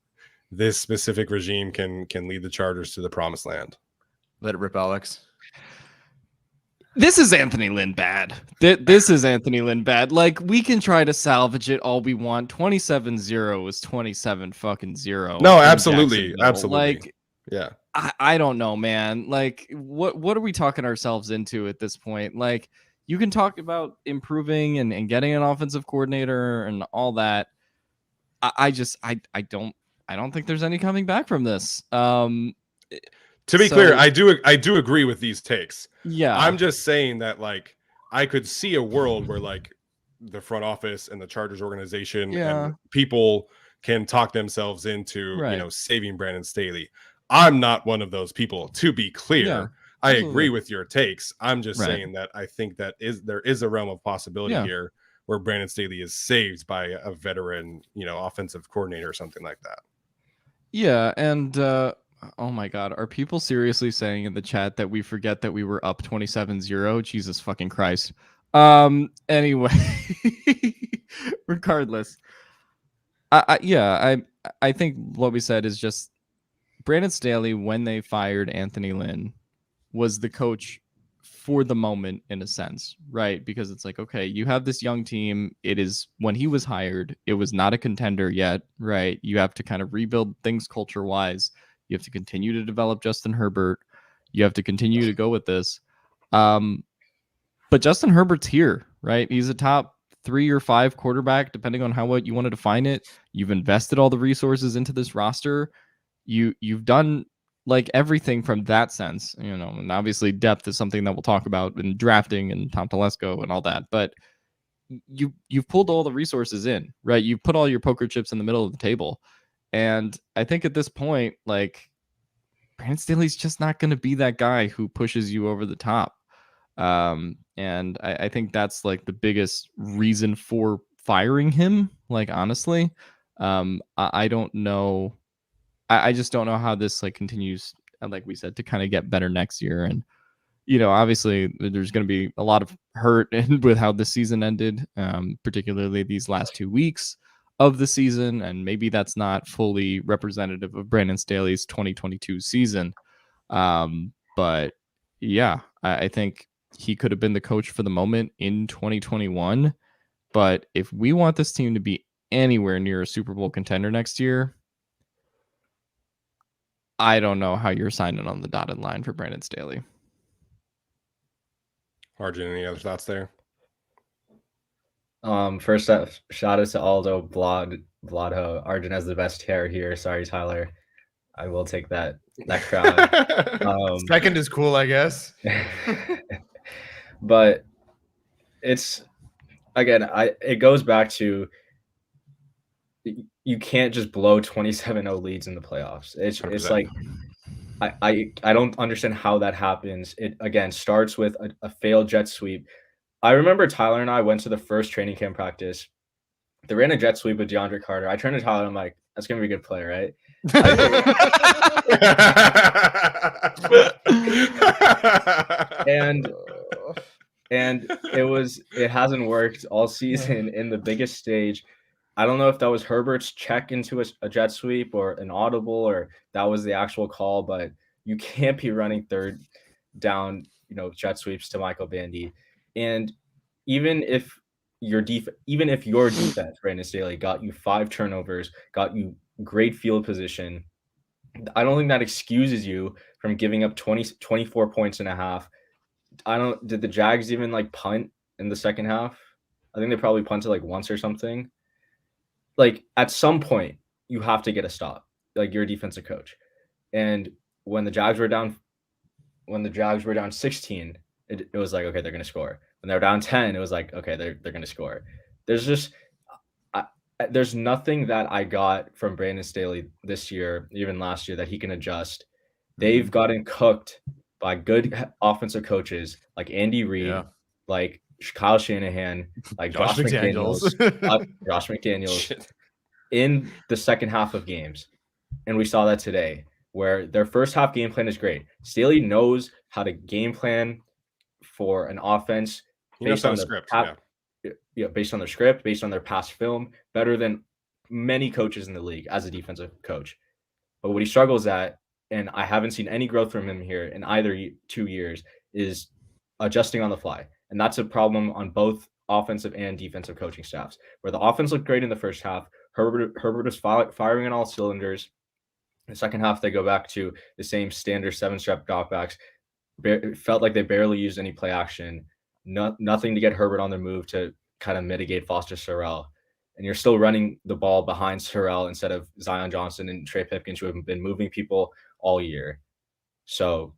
specific regime can lead the Chargers to the promised land. Let it rip, Alex. This is Anthony Lynn bad. This is Anthony Lynn bad. Like, we can try to salvage it all we want. 27-0 is 27-0. No, absolutely. Absolutely. Like, yeah. I don't know, man. Like, what are we talking ourselves into at this point? Like, you can talk about improving and getting an offensive coordinator and all that. I don't think there's any coming back from this. To be clear, I do agree with these takes. Yeah. I'm just saying that, like, I could see a world where, like, the front office and the Chargers organization and people can talk themselves into, saving Brandon Staley. I'm not one of those people, to be clear. Yeah, I agree with your takes. I'm just saying that I think that there is a realm of possibility here where Brandon Staley is saved by a veteran, offensive coordinator or something like that. Yeah, and oh my God, are people seriously saying in the chat that we forget that we were up 27-0? Jesus fucking Christ. Anyway, regardless, I think what we said is just Brandon Staley, when they fired Anthony Lynn, was the coach for the moment, in a sense, right? Because it's like, okay, you have this young team. It is, when he was hired, it was not a contender yet, right? You have to kind of rebuild things culture-wise. You have to continue to develop Justin Herbert. You have to continue to go with this. But Justin Herbert's here, right? He's a top 3 or 5 quarterback, depending on what you want to define it. You've invested all the resources into this roster. You've done like everything from that sense, and obviously depth is something that we'll talk about in drafting and Tom Telesco and all that. But you've pulled all the resources in, right? You've put all your poker chips in the middle of the table. And I think at this point, like, Brandon Staley's just not going to be that guy who pushes you over the top. And I think that's like the biggest reason for firing him. Like, honestly, I don't know. I just don't know how this like continues, like we said, to kind of get better next year. And, obviously there's going to be a lot of hurt with how this season ended, particularly these last 2 weeks of the season. And maybe that's not fully representative of Brandon Staley's 2022 season. But yeah, I think he could have been the coach for the moment in 2021. But if we want this team to be anywhere near a Super Bowl contender next year, I don't know how you're signing on the dotted line for Brandon Staley. Arjun, any other thoughts there? First up, shout out to Aldo Vladho. Arjun has the best hair here. Sorry, Tyler. I will take that crown. Second is cool, I guess. But it's, again, it goes back to, you can't just blow 27-0 leads in the playoffs. It's 100%. like, I don't understand how that happens. It, again, starts with a failed jet sweep. I remember Tyler and I went to the first training camp practice. They ran a jet sweep with DeAndre Carter. I turned to Tyler and I'm like, that's going to be a good play, right? and it hasn't worked all season in the biggest stage. I don't know if that was Herbert's check into a jet sweep or an audible, or that was the actual call, but you can't be running third down, jet sweeps to Michael Bandy. And even if your defense, Brandon Staley, got you 5 turnovers, got you great field position, I don't think that excuses you from giving up 24 points and a half. Did the Jags even like punt in the second half? I think they probably punted like once or something. Like at some point you have to get a stop. Like you're a defensive coach. And when the Jags were down 16, it was like, okay, they're going to score. When they were down 10, it was like, okay, they're going to score. There's nothing that I got from Brandon Staley this year, even last year, that he can adjust. They've gotten cooked by good offensive coaches like Andy Reid, like Kyle Shanahan, like Josh McDaniels in the second half of games. And we saw that today, where their first half game plan is great. Staley knows how to game plan for an offense based on the script. Based on their script, based on their past film, better than many coaches in the league as a defensive coach. But what he struggles at, and I haven't seen any growth from him here in either 2 years, is adjusting on the fly. And that's a problem on both offensive and defensive coaching staffs, where the offense looked great in the first half. Herbert was firing on all cylinders. In the second half, they go back to the same standard 7-step dropbacks. It felt like they barely used any play action. Nothing to get Herbert on the move to kind of mitigate Foster Sorrell. And you're still running the ball behind Sorrell instead of Zion Johnson and Trey Pipkins, who have been moving people all year. So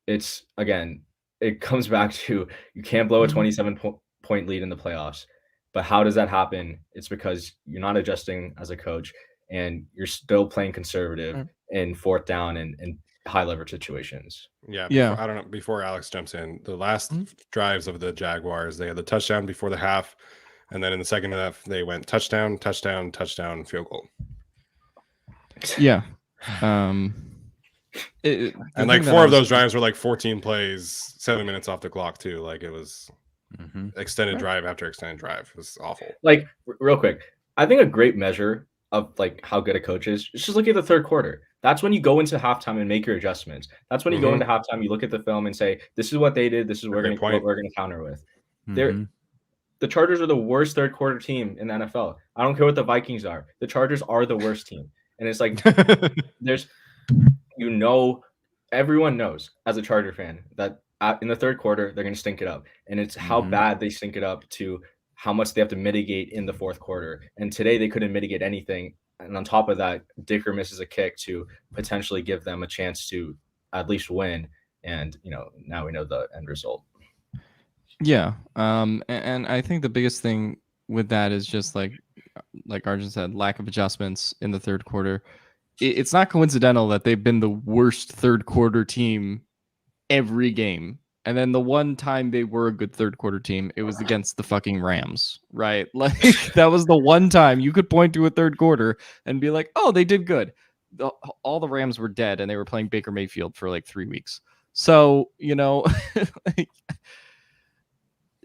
it comes back to you can't blow a 27-point lead in the playoffs. But how does that happen? It's because you're not adjusting as a coach and you're still playing conservative in fourth down and high leverage situations. Yeah. I don't know. Before Alex jumps in, the last drives of the Jaguars, they had the touchdown before the half. And then in the second half, they went touchdown, touchdown, touchdown, field goal. Yeah. And like 4 of those drives were like 14 plays, 7 minutes off the clock too. Like it was extended drive after extended drive. It was awful. Like real quick, I think a great measure of like how good a coach is just look at the third quarter. That's when you go into halftime and make your adjustments. That's when you go into halftime, you look at the film and say, this is what they did. This is what we're going to counter with. The Chargers are the worst third quarter team in the NFL. I don't care what the Vikings are. The Chargers are the worst team. And it's like, everyone knows as a Charger fan that in the third quarter, they're going to stink it up. And it's how bad they stink it up to how much they have to mitigate in the fourth quarter. And today they couldn't mitigate anything. And on top of that, Dicker misses a kick to potentially give them a chance to at least win. And, now we know the end result. Yeah. And I think the biggest thing with that is just like Arjun said, lack of adjustments in the third quarter. It's not coincidental that they've been the worst third quarter team every game. And then the one time they were a good third quarter team, it was against the fucking Rams, right? Like that was the one time you could point to a third quarter and be like, oh, they did good. All the Rams were dead and they were playing Baker Mayfield for like 3 weeks. So, like,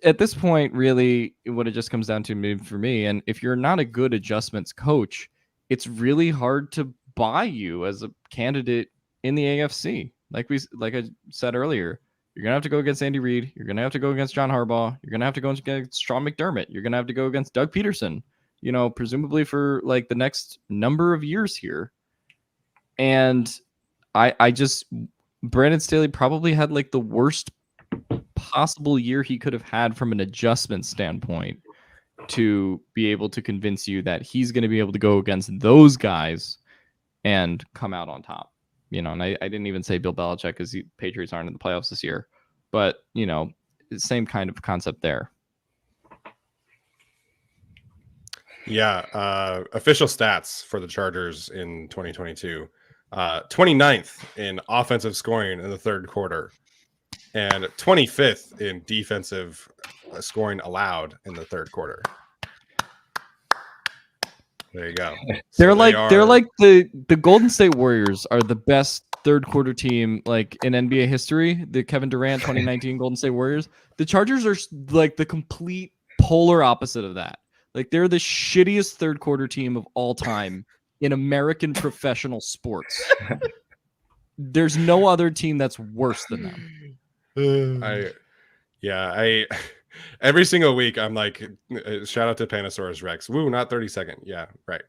at this point, really what it just comes down to for me, and if you're not a good adjustments coach, it's really hard to buy you as a candidate in the AFC. Like I said earlier, you're going to have to go against Andy Reid. You're going to have to go against John Harbaugh. You're going to have to go against Sean McDermott. You're going to have to go against Doug Pederson, presumably for like the next number of years here. And Brandon Staley probably had like the worst possible year he could have had from an adjustment standpoint to be able to convince you that he's going to be able to go against those guys and come out on top. And I didn't even say Bill Belichick because the Patriots aren't in the playoffs this year. But, same kind of concept there. Yeah. Official stats for the Chargers in 2022. 29th in offensive scoring in the third quarter. And 25th in defensive scoring allowed in the third quarter. There you go. They're like the Golden State Warriors are the best third quarter team like in NBA history. The Kevin Durant 2019 Golden State Warriors. The Chargers are like the complete polar opposite of that. Like, they're the shittiest third quarter team of all time in American professional sports. There's no other team that's worse than them. I every single week I'm like, shout out to Panasaurus Rex. Woo, not 32nd. Yeah, right.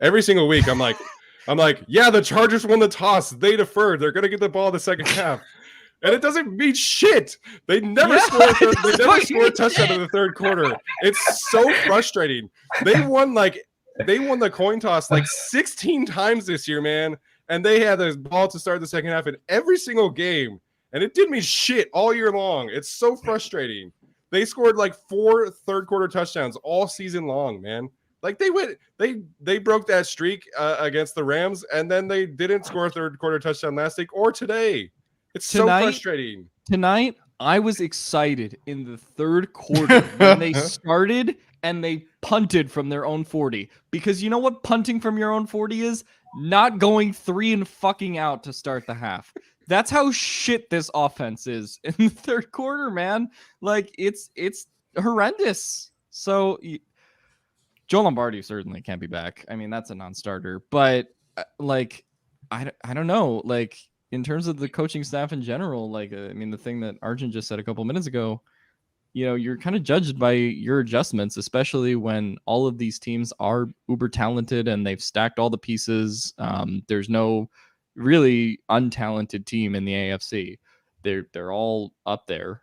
Every single week I'm like, yeah, the Chargers won the toss. They deferred. They're gonna get the ball in the second half. And it doesn't mean shit. They never score a touchdown in the third quarter. It's so frustrating. They won the coin toss like 16 times this year, man. And they had the ball to start the second half in every single game. And it didn't mean shit all year long. It's so frustrating. They scored like 4 third quarter touchdowns all season long, man. Like they broke that streak against the Rams, and then they didn't score a third quarter touchdown last week or today. It's so frustrating. Tonight, I was excited in the third quarter when they started and they punted from their own 40. Because you know what punting from your own 40 is? Not going 3 and fucking out to start the half. That's how shit this offense is in the third quarter, man. Like, it's horrendous. So Joe Lombardi certainly can't be back. I mean, that's a non-starter. But like, I don't know. Like, in terms of the coaching staff in general, like, I mean, the thing that Arjun just said a couple minutes ago, you know, you're kind of judged by your adjustments, especially when all of these teams are uber talented and they've stacked all the pieces. There's no really untalented team in the AFC. They're all up there,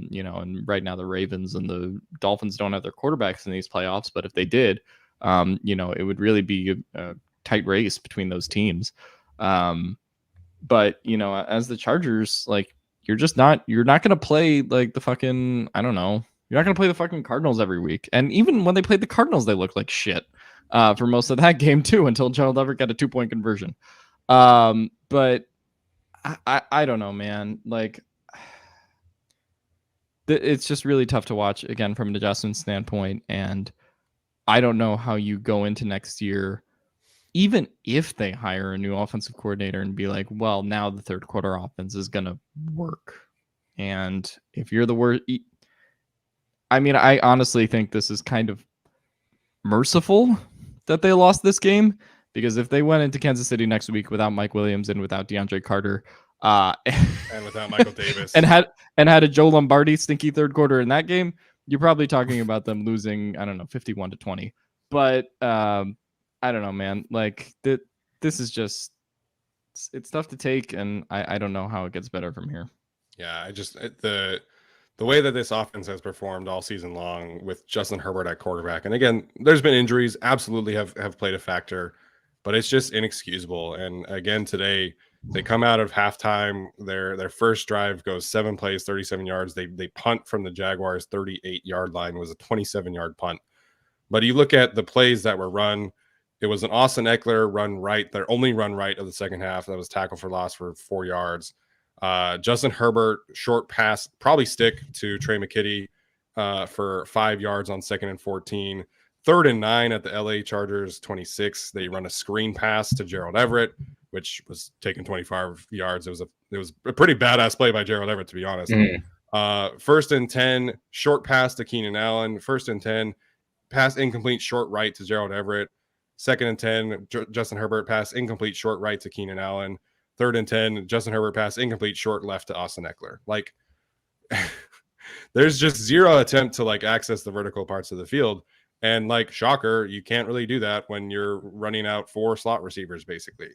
you know, and right now the Ravens and the Dolphins don't have their quarterbacks in these playoffs, but if they did, you know, it would really be a tight race between those teams. But, you know, as the Chargers, like, you're not going to play like the fucking, I don't know. You're not going to play the fucking Cardinals every week. And even when they played the Cardinals, they looked like shit for most of that game too, until Gerald Everett got a 2-point conversion. But I don't know, man. Like, it's just really tough to watch, again, from an adjustment standpoint. And I don't know how you go into next year, even if they hire a new offensive coordinator and be like, well, now the third quarter offense is going to work. And if you're the worst, I mean, I honestly think this is kind of merciful that they lost this game, because if they went into Kansas City next week without Mike Williams and without DeAndre Carter, and without Michael Davis and had a Joe Lombardi stinky third quarter in that game, you're probably talking about them losing, I don't know, 51-20. But I don't know, man. Like, this is just, it's tough to take, and I don't know how it gets better from here. Yeah, the way that this offense has performed all season long with Justin Herbert at quarterback, and again, there's been injuries, absolutely have played a factor, but it's just inexcusable. And again, today they come out of halftime, their first drive goes 7 plays, 37 yards. They punt from the Jaguars' 38-yard line. It was a 27-yard punt. But you look at the plays that were run. It was an Austin Eckler run right, their only run right of the second half. That was tackle for loss for 4 yards. Justin Herbert, short pass, probably stick to Trey McKitty for 5 yards on 2nd and 14. 3rd and 9 at the LA Chargers 26. They run a screen pass to Gerald Everett, which was taking 25 yards. It was a pretty badass play by Gerald Everett, to be honest. 1st and 10, short pass to Keenan Allen. 1st and 10, pass incomplete, short right to Gerald Everett. 2nd and 10, Justin Herbert pass incomplete, short right to Keenan Allen. 3rd and 10, Justin Herbert pass incomplete, short left to Austin Eckler. Like, there's just zero attempt to like access the vertical parts of the field. And like, shocker, you can't really do that when you're running out 4 slot receivers, basically.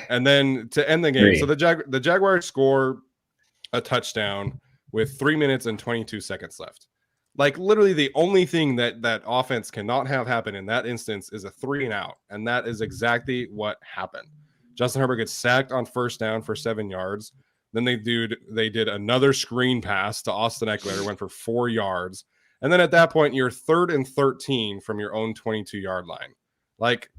And then to end the game, so the Jaguars score a touchdown with 3 minutes and 22 seconds left. Like, literally the only thing that offense cannot have happen in that instance is a 3 and out. And that is exactly what happened. Justin Herbert gets sacked on 1st down for 7 yards. Then they did another screen pass to Austin Eckler, went for 4 yards. And then at that point, you're 3rd and 13 from your own 22-yard line. Like,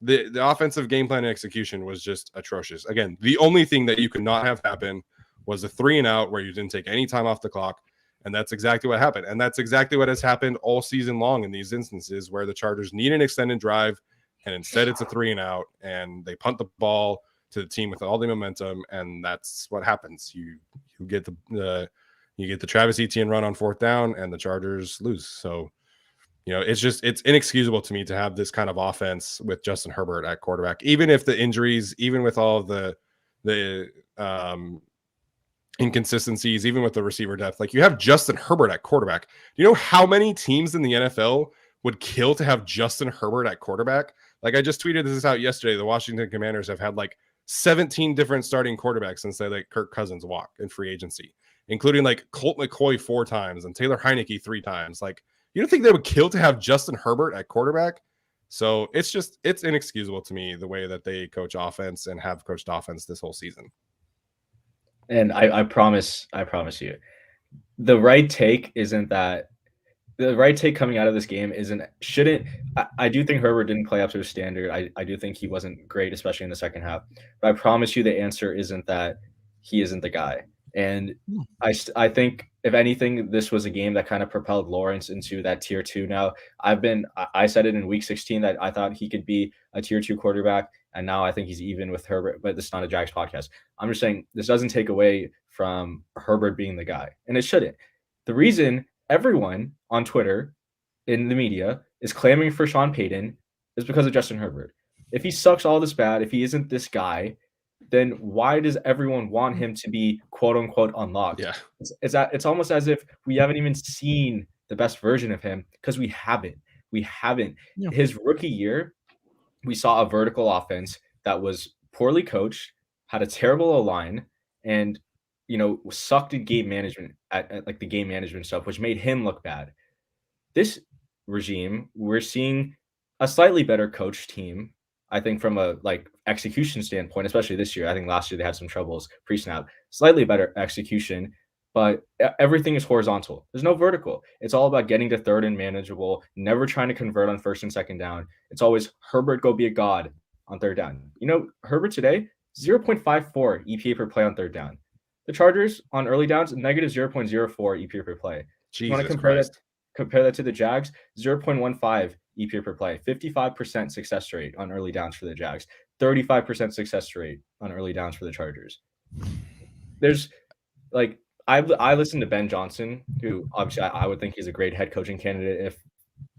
the offensive game plan and execution was just atrocious. Again, the only thing that you could not have happen was a 3 and out where you didn't take any time off the clock. And that's exactly what happened. And that's exactly what has happened all season long in these instances where the Chargers need an extended drive, and instead it's a 3 and out, and they punt the ball to the team with all the momentum, and that's what happens. You get the Travis Etienne run on 4th down, and the Chargers lose. So You know, it's inexcusable to me to have this kind of offense with Justin Herbert at quarterback, even if the injuries, even with all of the inconsistencies, even with the receiver depth. Like, you have Justin Herbert at quarterback. Do you know how many teams in the NFL would kill to have Justin Herbert at quarterback? Like, I just tweeted this out yesterday. The Washington Commanders have had like 17 different starting quarterbacks since they let Kirk Cousins walk in free agency, including like Colt McCoy 4 times and Taylor Heineke 3 times. Like, you don't think they would kill to have Justin Herbert at quarterback? So it's inexcusable to me the way that they coach offense and have coached offense this whole season. And I promise you, the right take coming out of this game I do think Herbert didn't play up to his standard. I do think he wasn't great, especially in the second half. But I promise you the answer isn't that he isn't the guy. And I think, if anything, this was a game that kind of propelled Lawrence into that tier 2 now. I said it in week 16 that I thought he could be a tier 2 quarterback, and now I think he's even with Herbert, but this is not a Jags podcast. I'm just saying this doesn't take away from Herbert being the guy, and it shouldn't. The reason everyone on Twitter, in the media, is clamoring for Sean Payton is because of Justin Herbert. If he sucks all this bad, if he isn't this guy, then why does everyone want him to be quote unquote unlocked? Yeah. It's almost as if we haven't even seen the best version of him, because we haven't. Yeah. His rookie year, we saw a vertical offense that was poorly coached, had a terrible O-line, and sucked at game management at like the game management stuff, which made him look bad. This regime, we're seeing a slightly better coached team, I think, from a execution standpoint, especially this year. I think last year they had some troubles pre-snap. Slightly better execution, but everything is horizontal. There's no vertical. It's all about getting to third and manageable, never trying to convert on first and second down. It's always Herbert, go be a god on third down. Herbert today, 0.54 EPA per play on third down. The Chargers on early downs, negative 0.04 EPA per play. You want to compare that to the Jags, 0.15 EPA per play, 55% success rate on early downs for the Jags, 35% success rate on early downs for the Chargers. There's I listened to Ben Johnson, who obviously I would think he's a great head coaching candidate if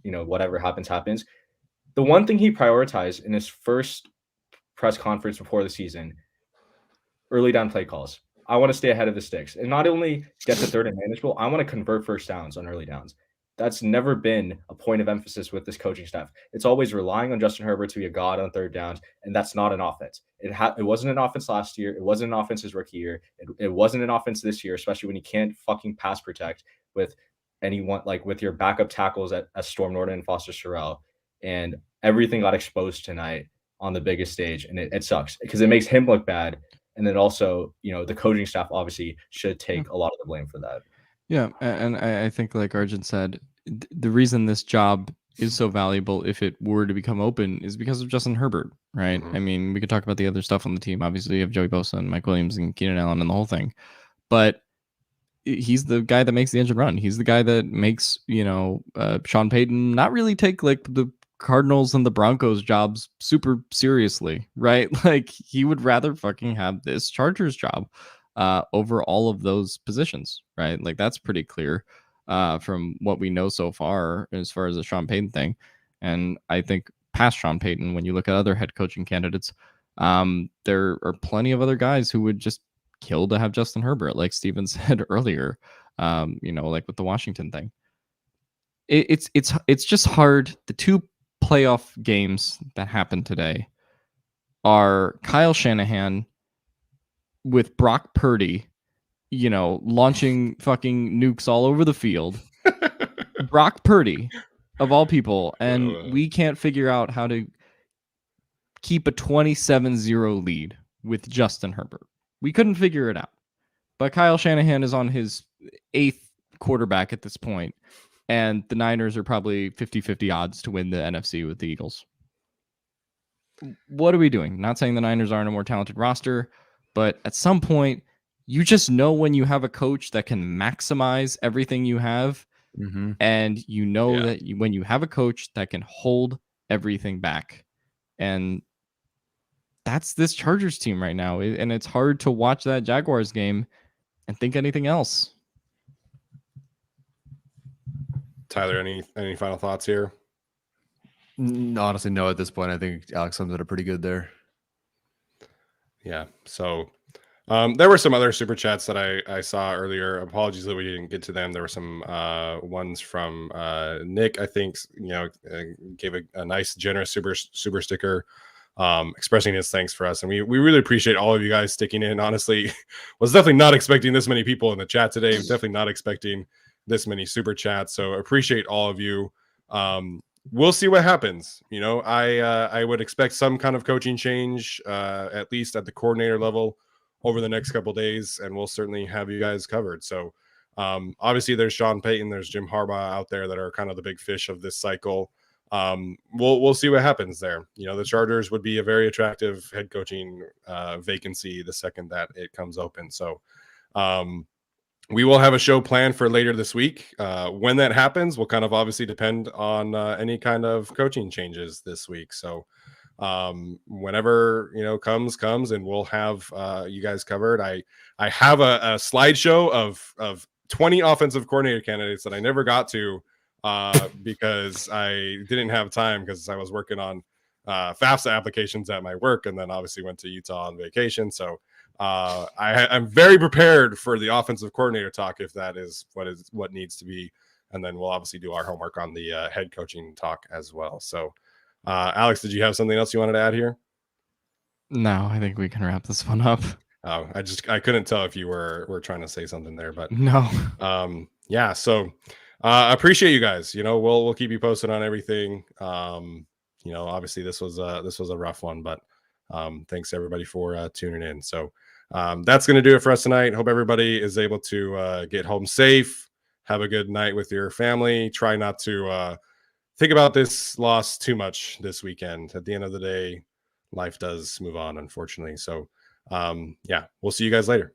whatever happens. The one thing he prioritized in his first press conference before the season, early down play calls. I want to stay ahead of the sticks and not only get to third and manageable, I want to convert first downs on early downs. That's never been a point of emphasis with this coaching staff. It's always relying on Justin Herbert to be a god on third downs, and that's not an offense. It wasn't an offense last year. It wasn't an offense his rookie year. It wasn't an offense this year, especially when you can't fucking pass protect with anyone, with your backup tackles at Storm Norton and Foster Sorrell. And everything got exposed tonight on the biggest stage, and it sucks because it makes him look bad. And then also, the coaching staff obviously should take a lot of the blame for that. Yeah, and I think, like Arjun said, the reason this job is so valuable if it were to become open is because of Justin Herbert, right? Mm-hmm. I mean, we could talk about the other stuff on the team. Obviously, you have Joey Bosa and Mike Williams and Keenan Allen and the whole thing. But he's the guy that makes the engine run. He's the guy that makes, Sean Payton not really take the Cardinals and the Broncos jobs super seriously, right? He would rather fucking have this Chargers job over all of those positions, right? That's pretty clear from what we know so far as the Sean Payton thing. And I think past Sean Payton, when you look at other head coaching candidates, there are plenty of other guys who would just kill to have Justin Herbert, like Steven said earlier, with the Washington thing. It's just hard. The two playoff games that happened today are Kyle Shanahan with Brock Purdy, launching fucking nukes all over the field. Brock Purdy, of all people, and we can't figure out how to keep a 27-0 lead with Justin Herbert. We couldn't figure it out. But Kyle Shanahan is on his 8th quarterback at this point, and the Niners are probably 50-50 odds to win the NFC with the Eagles. What are we doing? Not saying the Niners aren't a more talented roster, but at some point, you just know when you have a coach that can maximize everything you have, and that when you have a coach that can hold everything back. And that's this Chargers team right now. And it's hard to watch that Jaguars game and think anything else. Tyler, any final thoughts here? Honestly, no. At this point, I think Alex sums it up pretty good there. Yeah. So there were some other super chats that I saw earlier. Apologies that we didn't get to them. There were some ones from Nick, I think, gave a nice, generous super sticker, expressing his thanks for us. And we really appreciate all of you guys sticking in. Honestly, was definitely not expecting this many people in the chat today. Definitely not expecting this many super chats. So appreciate all of you. We'll see what happens. I would expect some kind of coaching change, at least at the coordinator level, over the next couple days, and we'll certainly have you guys covered. So obviously there's Sean Payton, there's Jim Harbaugh out there that are kind of the big fish of this cycle. We'll see what happens there. The Chargers would be a very attractive head coaching vacancy the second that it comes open. So we will have a show planned for later this week. When that happens will kind of obviously depend on any kind of coaching changes this week. So whenever comes, and we'll have you guys covered. I have a slideshow of 20 offensive coordinator candidates that I never got to because I didn't have time because I was working on FAFSA applications at my work, and then obviously went to Utah on vacation. So I'm very prepared for the offensive coordinator talk if that is what needs to be, and then we'll obviously do our homework on the head coaching talk as well. So Alex, did you have something else you wanted to add here? No, I think we can wrap this one up. Oh, I couldn't tell if you were trying to say something there, but no. Yeah. So appreciate you guys. We'll keep you posted on everything. Obviously this was a rough one, but thanks everybody for tuning in. So that's going to do it for us tonight. Hope everybody is able to get home safe. Have a good night with your family. Try not to think about this loss too much this weekend. At the end of the day, life does move on, unfortunately. So, yeah, we'll see you guys later.